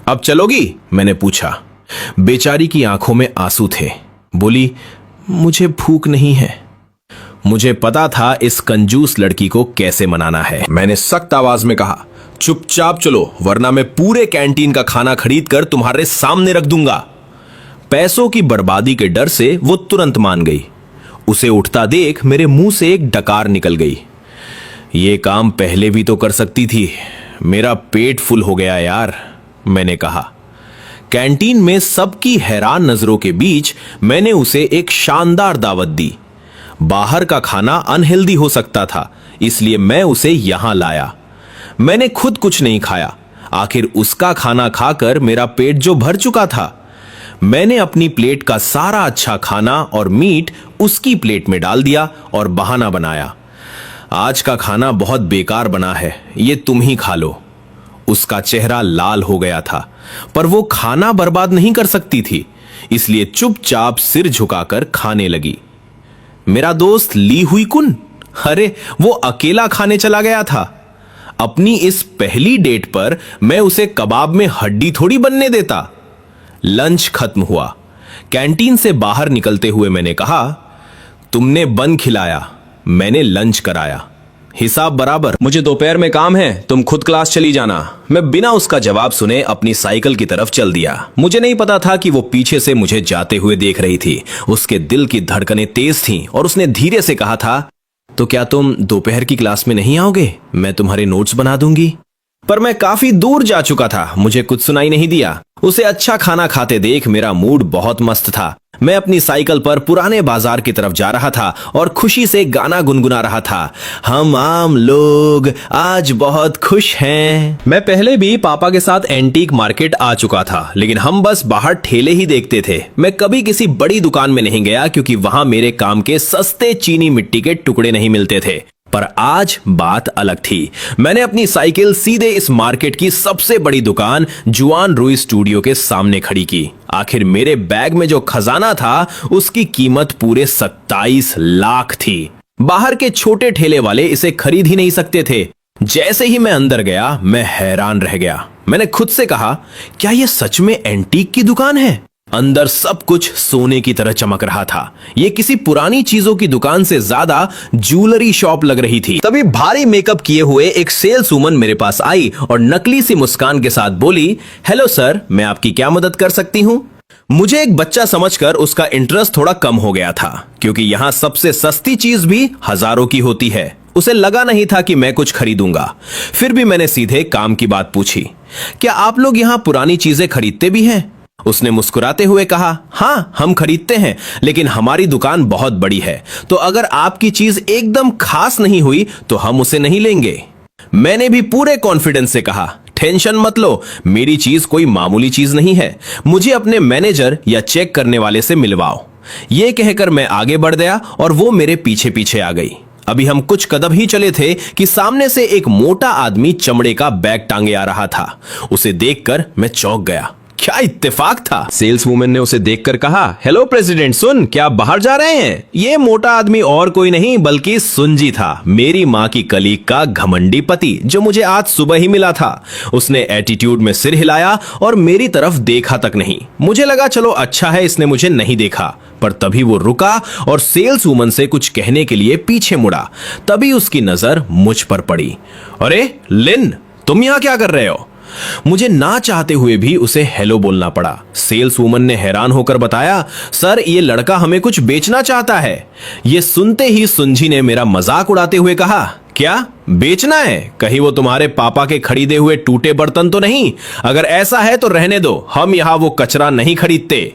S1: अब चलोगी? मैंने पूछा। बेचारी की आंखों में आंसू थे। बोली, मुझे भूख नहीं है। मुझे पता था इस कंजूस लड़की को कैसे मनाना है। मैंने सख्त आवाज में कहा, चुपचाप चलो, वरना मैं पूरे कैंटीन का खाना खरीद कर तुम्हारे सामने रख दूंगा। पैसों की बर्बादी के डर से वो तुरंत मान गई। उसे उठता देख मेरे मुंह से एक डकार निकल गई। ये काम पहले भी तो कर सकती थी। मेरा पेट फुल हो गया यार, मैंने कहा। कैंटीन में सबकी हैरान नजरों के बीच मैंने उसे एक शानदार दावत दी। बाहर का खाना अनहेल्दी हो सकता था, इसलिए मैं उसे यहां लाया। मैंने खुद कुछ नहीं खाया। आखिर उसका खाना खाकर मेरा पेट जो भर चुका था। मैंने अपनी प्लेट का सारा अच्छा खाना और मीट उसकी प्लेट में डाल दिया और बहाना बनाया, आज का खाना बहुत बेकार बना है, ये तुम ही खा लो। उसका चेहरा लाल हो गया था, पर वो खाना बर्बाद नहीं कर सकती थी, इसलिए चुपचाप सिर झुकाकर खाने लगी। मेरा दोस्त ली हुई कुन, अरे वो अकेला खाने चला गया था। अपनी इस पहली डेट पर मैं उसे कबाब में हड्डी थोड़ी बनने देता। लंच खत्म हुआ। कैंटीन से बाहर निकलते हुए मैंने कहा, तुमने बन खिलाया, मैंने लंच कराया, हिसाब बराबर। मुझे दोपहर में काम है, तुम खुद क्लास चली जाना। मैं बिना उसका जवाब सुने अपनी साइकिल की तरफ चल दिया। मुझे नहीं पता था कि वो पीछे से मुझे जाते हुए देख रही थी। उसके दिल की धड़कनें तेज थीं और उसने धीरे से कहा था, तो क्या तुम दोपहर की क्लास में नहीं आओगे? मैं तुम्हारे नोट्स बना दूंगी। पर मैं काफी दूर जा चुका था, मुझे कुछ सुनाई नहीं दिया। उसे अच्छा खाना खाते देख मेरा मूड बहुत मस्त था। मैं अपनी साइकिल पर पुराने बाजार की तरफ जा रहा था और खुशी से गाना गुनगुना रहा था, हम आम लोग आज बहुत खुश हैं। मैं पहले भी पापा के साथ एंटीक मार्केट आ चुका था, लेकिन हम बस बाहर ठेले ही देखते थे। मैं कभी किसी बड़ी दुकान में नहीं गया क्योंकि वहां मेरे काम के सस्ते चीनी मिट्टी के टुकड़े नहीं मिलते थे। पर आज बात अलग थी। मैंने अपनी साइकिल सीधे इस मार्केट की सबसे बड़ी दुकान जुआन रुई स्टूडियो के सामने खड़ी की। आखिर मेरे बैग में जो खजाना था उसकी कीमत पूरे 27 लाख थी। बाहर के छोटे ठेले वाले इसे खरीद ही नहीं सकते थे। जैसे ही मैं अंदर गया मैं हैरान रह गया। मैंने खुद से कहा, क्या यह सच में एंटीक की दुकान है? अंदर सब कुछ सोने की तरह चमक रहा था। ये किसी पुरानी चीजों की दुकान से ज्यादा ज्वेलरी शॉप लग रही थी। तभी भारी मेकअप किए हुए एक सेल्स वुमन मेरे पास आई और नकली सी मुस्कान के साथ बोली, हेलो सर, मैं आपकी क्या मदद कर सकती हूँ? मुझे एक बच्चा समझकर उसका इंटरेस्ट थोड़ा कम हो गया था, क्योंकि यहाँ सबसे सस्ती चीज भी हजारों की होती है। उसे लगा नहीं था कि मैं कुछ खरीदूंगा। फिर भी मैंने सीधे काम की बात पूछी, क्या आप लोग यहाँ पुरानी चीजें खरीदते भी हैं? उसने मुस्कुराते हुए कहा, हाँ हम खरीदते हैं, लेकिन हमारी दुकान बहुत बड़ी है, तो अगर आपकी चीज एकदम खास नहीं हुई तो हम उसे नहीं लेंगे। मैंने भी पूरे कॉन्फिडेंस से कहा, टेंशन मत लो, मेरी चीज कोई मामूली चीज नहीं है, मुझे अपने मैनेजर या चेक करने वाले से मिलवाओ। यह कहकर मैं आगे बढ़ गया और वो मेरे पीछे पीछे आ गई। अभी हम कुछ कदम ही चले थे कि सामने से एक मोटा आदमी चमड़े का बैग टांगे आ रहा था। उसे देखकर मैं चौंक गया। क्या इत्तेफाक था। सेल्स वुमन ने उसे देखकर कहा, हेलो प्रेसिडेंट सुन, क्या आप बाहर जा रहे हैं? ये मोटा आदमी और कोई नहीं बल्कि सुनजी था, मेरी माँ की कलीग का घमंडी पति, जो मुझे आज सुबह ही मिला था। उसने एटीट्यूड में सिर हिलाया और मेरी तरफ देखा तक नहीं। मुझे लगा चलो अच्छा है इसने मुझे नहीं देखा, पर तभी वो रुका और सेल्स वुमन से कुछ कहने के लिए पीछे मुड़ा। तभी उसकी नजर मुझ पर पड़ी। अरे लिन, तुम यहां क्या कर रहे हो? मुझे ना चाहते हुए भी उसे हेलो बोलना पड़ा। सेल्स वुमन ने हैरान होकर बताया, सर ये लड़का हमें कुछ बेचना चाहता है। ये सुनते ही सुंजी ने मेरा मजाक उड़ाते हुए कहा, क्या बेचना है? कहीं वो तुम्हारे पापा के खरीदे हुए टूटे बर्तन तो नहीं? अगर ऐसा है तो रहने दो, हम यहां वो कचरा नहीं खरीदते।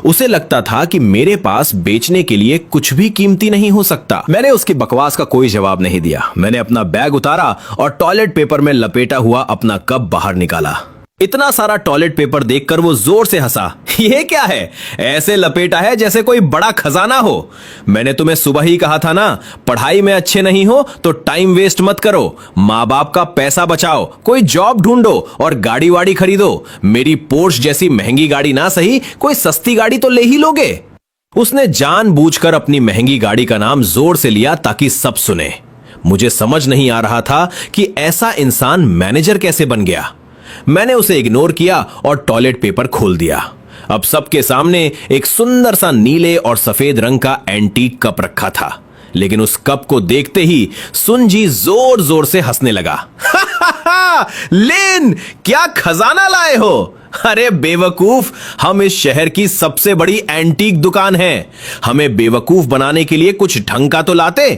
S1: उसे लगता था कि मेरे पास बेचने के लिए कुछ भी कीमती नहीं हो सकता। मैंने उसकी बकवास का कोई जवाब नहीं दिया। मैंने अपना बैग उतारा और टॉयलेट पेपर में लपेटा हुआ अपना कप बाहर निकाला। इतना सारा टॉयलेट पेपर देखकर वो जोर से हंसा। ये क्या है? ऐसे लपेटा है जैसे कोई बड़ा खजाना हो। मैंने तुम्हें सुबह ही कहा था ना, पढ़ाई में अच्छे नहीं हो तो टाइम वेस्ट मत करो, माँ बाप का पैसा बचाओ, कोई जॉब ढूंढो और गाड़ी वाड़ी खरीदो। मेरी पोर्श जैसी महंगी गाड़ी ना सही, कोई सस्ती गाड़ी तो ले ही लोगे। उसने जानबूझकर अपनी महंगी गाड़ी का नाम जोर से लिया ताकि सब सुने। मुझे समझ नहीं आ रहा था कि ऐसा इंसान मैनेजर कैसे बन गया। मैंने उसे इग्नोर किया और टॉयलेट पेपर खोल दिया। अब सबके सामने एक सुंदर सा नीले और सफेद रंग का एंटीक कप रखा था, लेकिन उस कप को देखते ही सुनजी जोर जोर से हंसने लगा। लिन, क्या खजाना लाए हो? अरे बेवकूफ, हम इस शहर की सबसे बड़ी एंटीक दुकान है। हमें बेवकूफ बनाने के लिए कुछ ढंग का तो लाते।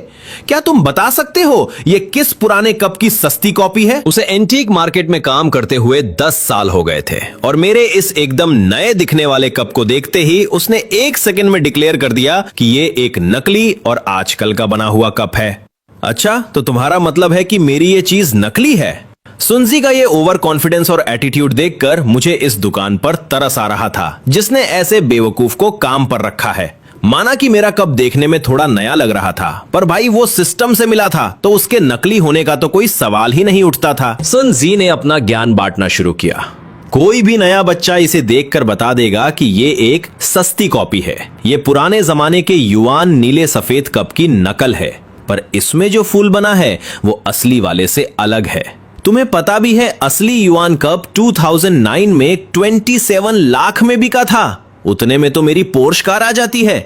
S1: क्या तुम बता सकते हो ये किस पुराने कप की सस्ती कॉपी है? उसे एंटीक मार्केट में काम करते हुए 10 साल हो गए थे और मेरे इस एकदम नए दिखने वाले कप को देखते ही उसने 1 सेकंड में डिक्लेयर कर दिया कि ये एक नकली और आजकल का बना हुआ कप है। अच्छा, तो तुम्हारा मतलब है कि मेरी ये चीज नकली है? सुनजी का ये ओवर कॉन्फिडेंस और एटीट्यूड देखकर मुझे इस दुकान पर तरस आ रहा था, जिसने ऐसे बेवकूफ को काम पर रखा है। माना कि मेरा कप देखने में थोड़ा नया लग रहा था, पर भाई वो सिस्टम से मिला था तो उसके नकली होने का तो कोई सवाल ही नहीं उठता था। सुनजी ने अपना ज्ञान बांटना शुरू किया। कोई भी नया बच्चा इसे देखकर बता देगा कि ये एक सस्ती कॉपी है। ये पुराने जमाने के युआन नीले सफेद कप की नकल है, पर इसमें जो फूल बना है वो असली वाले से अलग है। तुम्हें पता भी है असली युआन कप 2009 में 27 लाख में बिका था। उतने में तो मेरी पोर्श कार आ जाती है।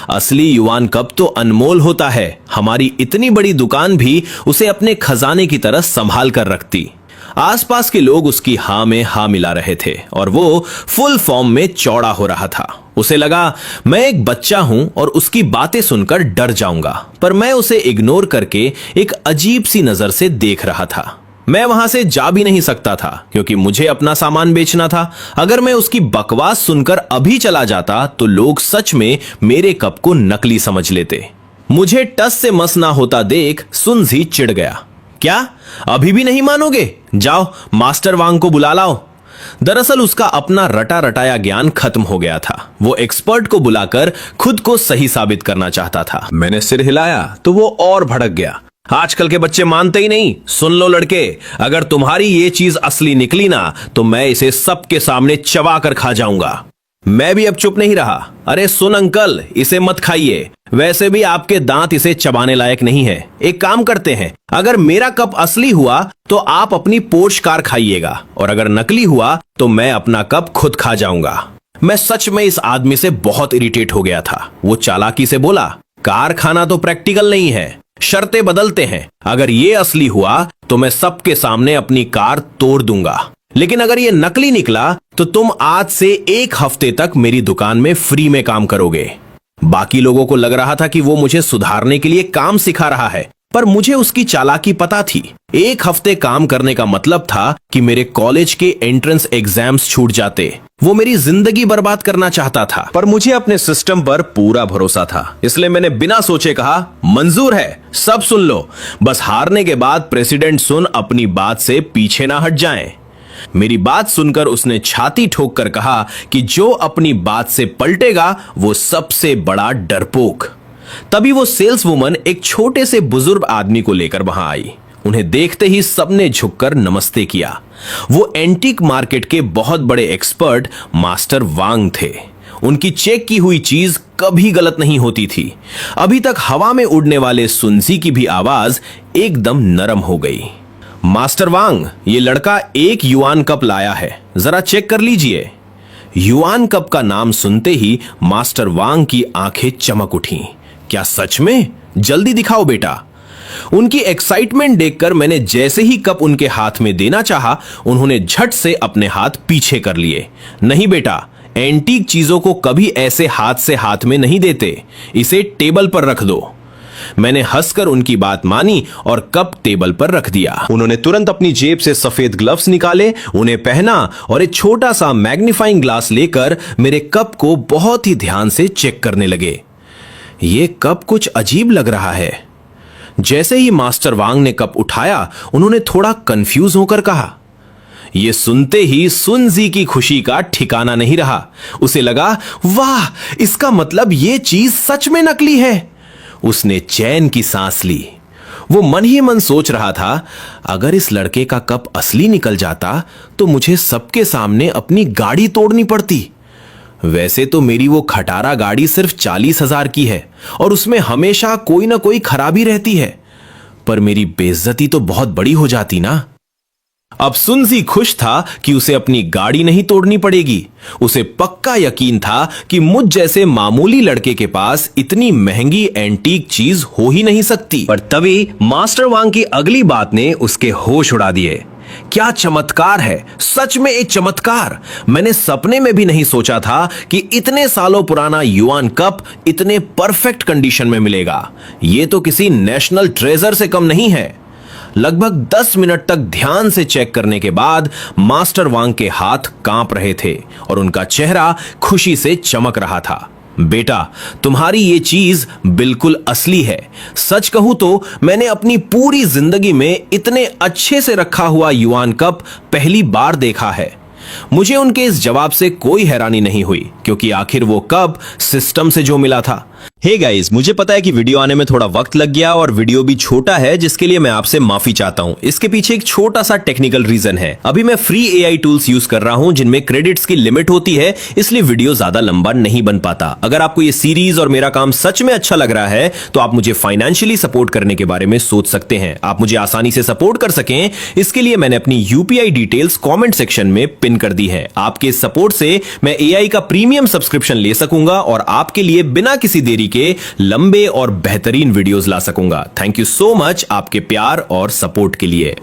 S1: असली युआन कप तो अनमोल होता है। हमारी इतनी बड़ी दुकान भी उसे अपने खजाने की तरह संभाल कर रखती। आसपास के लोग उसकी हाँ में हाँ मिला रहे थे और वो फुल फॉर्म में चौड़ा हो रहा था। उसे लगा मैं एक बच्चा हूं और उसकी बातें सुनकर डर जाऊंगा, पर मैं उसे इग्नोर करके एक अजीब सी नजर से देख रहा था। मैं वहां से जा भी नहीं सकता था क्योंकि मुझे अपना सामान बेचना था। अगर मैं उसकी बकवास सुनकर अभी चला जाता तो लोग सच में मेरे कप को नकली समझ लेते। मुझे टस से मस ना होता देख सुनजी चिढ़ गया। क्या अभी भी नहीं मानोगे? जाओ मास्टर वांग को बुला लाओ। दरअसल उसका अपना रटा रटाया ज्ञान खत्म हो गया था। वो एक्सपर्ट को बुलाकर खुद को सही साबित करना चाहता था। मैंने सिर हिलाया तो वो और भड़क गया। आजकल के बच्चे मानते ही नहीं। सुन लो लड़के, अगर तुम्हारी ये चीज असली निकली ना तो मैं इसे सबके सामने चबा कर खा जाऊंगा। मैं भी अब चुप नहीं रहा। अरे सुन अंकल, इसे मत खाइए, वैसे भी आपके दांत इसे चबाने लायक नहीं है। एक काम करते हैं, अगर मेरा कप असली हुआ तो आप अपनी पोर्श कार खाइएगा और अगर नकली हुआ तो मैं अपना कप खुद खा जाऊंगा। मैं सच में इस आदमी से बहुत इरिटेट हो गया था। वो चालाकी से बोला, कार खाना तो प्रैक्टिकल नहीं है, शर्तें बदलते हैं। अगर ये असली हुआ तो मैं सबके सामने अपनी कार तोड़ दूंगा, लेकिन अगर ये नकली निकला तो तुम आज से 1 हफ्ते तक मेरी दुकान में फ्री में काम करोगे। बाकी लोगों को लग रहा था कि वो मुझे सुधारने के लिए काम सिखा रहा है, पर मुझे उसकी चालाकी पता थी। 1 हफ्ते काम करने का मतलब था कि मेरे कॉलेज के एंट्रेंस एग्जाम्स छूट जाते। वो मेरी जिंदगी बर्बाद करना चाहता था, पर मुझे अपने सिस्टम पर पूरा भरोसा था। इसलिए मैंने बिना सोचे कहा, मंजूर है, सब सुन लो, बस हारने के बाद प्रेसिडेंट सुन अपनी बात से पीछे ना हट जाएं। मेरी बात सुनकर उसने छाती ठोक कर कहा कि जो अपनी बात से पलटेगा वो सबसे बड़ा डरपोक। तभी वो सेल्स वुमन एक छोटे से बुजुर्ग आदमी को लेकर वहां आई। उन्हें देखते ही सबने झुककर नमस्ते किया। वो एंटीक मार्केट के बहुत बड़े एक्सपर्ट मास्टर वांग थे। उनकी चेक की हुई चीज कभी गलत नहीं होती थी। अभी तक हवा में उड़ने वाले सुनजी की भी आवाज एकदम नरम हो गई। मास्टर वांग, ये लड़का 1 युआन कप लाया है, जरा चेक कर लीजिए। युआन कप का नाम सुनते ही मास्टर वांग की आंखें चमक उठी। क्या सच में? जल्दी दिखाओ बेटा। उनकी एक्साइटमेंट देखकर मैंने जैसे ही कप उनके हाथ में देना चाहा, उन्होंने झट से अपने हाथ पीछे कर लिए। नहीं बेटा, एंटीक चीजों को कभी ऐसे हाथ से हाथ में नहीं देते, इसे टेबल पर रख दो। मैंने हंसकर उनकी बात मानी और कप टेबल पर रख दिया। उन्होंने तुरंत अपनी जेब से सफेद ग्लव्स निकाले, उन्हें पहना और एक छोटा सा मैग्नीफाइंग ग्लास लेकर मेरे कप को बहुत ही ध्यान से चेक करने लगे। ये कप कुछ अजीब लग रहा है। जैसे ही मास्टर वांग ने कप उठाया, उन्होंने थोड़ा कंफ्यूज होकर कहा। ये सुनते ही सुनजी की खुशी का ठिकाना नहीं रहा। उसे लगा, वाह, इसका मतलब ये चीज सच में नकली है। उसने चैन की सांस ली। वो मन ही मन सोच रहा था, अगर इस लड़के का कप असली निकल जाता तो मुझे सबके सामने अपनी गाड़ी तोड़नी पड़ती। वैसे तो मेरी वो खटारा गाड़ी सिर्फ 40,000 की है और उसमें हमेशा कोई ना कोई खराबी रहती है, पर मेरी बेइज्जती तो बहुत बड़ी हो जाती ना। अब सुनजी खुश था कि उसे अपनी गाड़ी नहीं तोड़नी पड़ेगी। उसे पक्का यकीन था कि मुझ जैसे मामूली लड़के के पास इतनी महंगी एंटीक चीज हो ही नहीं सकती। पर तभी मास्टर वांग की अगली बात ने उसके होश उड़ा दिए। क्या चमत्कार है, सच में एक चमत्कार। मैंने सपने में भी नहीं सोचा था कि इतने सालों पुराना युआन कप इतने परफेक्ट कंडीशन में मिलेगा। यह तो किसी नेशनल ट्रेजर से कम नहीं है। लगभग 10 मिनट तक ध्यान से चेक करने के बाद मास्टर वांग के हाथ कांप रहे थे और उनका चेहरा खुशी से चमक रहा था। बेटा, तुम्हारी ये चीज बिल्कुल असली है। सच कहूं तो मैंने अपनी पूरी जिंदगी में इतने अच्छे से रखा हुआ युआन कप पहली बार देखा है। मुझे उनके इस जवाब से कोई हैरानी नहीं हुई, क्योंकि आखिर वो कप सिस्टम से जो मिला था। हे गाइस, मुझे पता है कि वीडियो आने में थोड़ा वक्त लग गया और वीडियो भी छोटा है, जिसके लिए मैं आपसे माफी चाहता हूं। इसके पीछे एक छोटा सा टेक्निकल रीजन है। अभी मैं फ्री एआई टूल्स यूज कर रहा हूं जिनमें क्रेडिट्स की लिमिट होती है, इसलिए वीडियो ज्यादा लंबा नहीं बन पाता। अगर आपको ये सीरीज और मेरा काम सच में अच्छा लग रहा है तो आप मुझे फाइनेंशियली सपोर्ट करने के बारे में सोच सकते हैं। आप मुझे आसानी से सपोर्ट कर सकें, इसके लिए मैंने अपनी यूपीआई डिटेल्स कॉमेंट सेक्शन में पिन कर दी है। आपके सपोर्ट से मैं एआई का प्रीमियम सब्सक्रिप्शन ले सकूंगा और आपके लिए बिना किसी देरी के लंबे और बेहतरीन वीडियोस ला सकूंगा। थैंक यू सो मच आपके प्यार और सपोर्ट के लिए।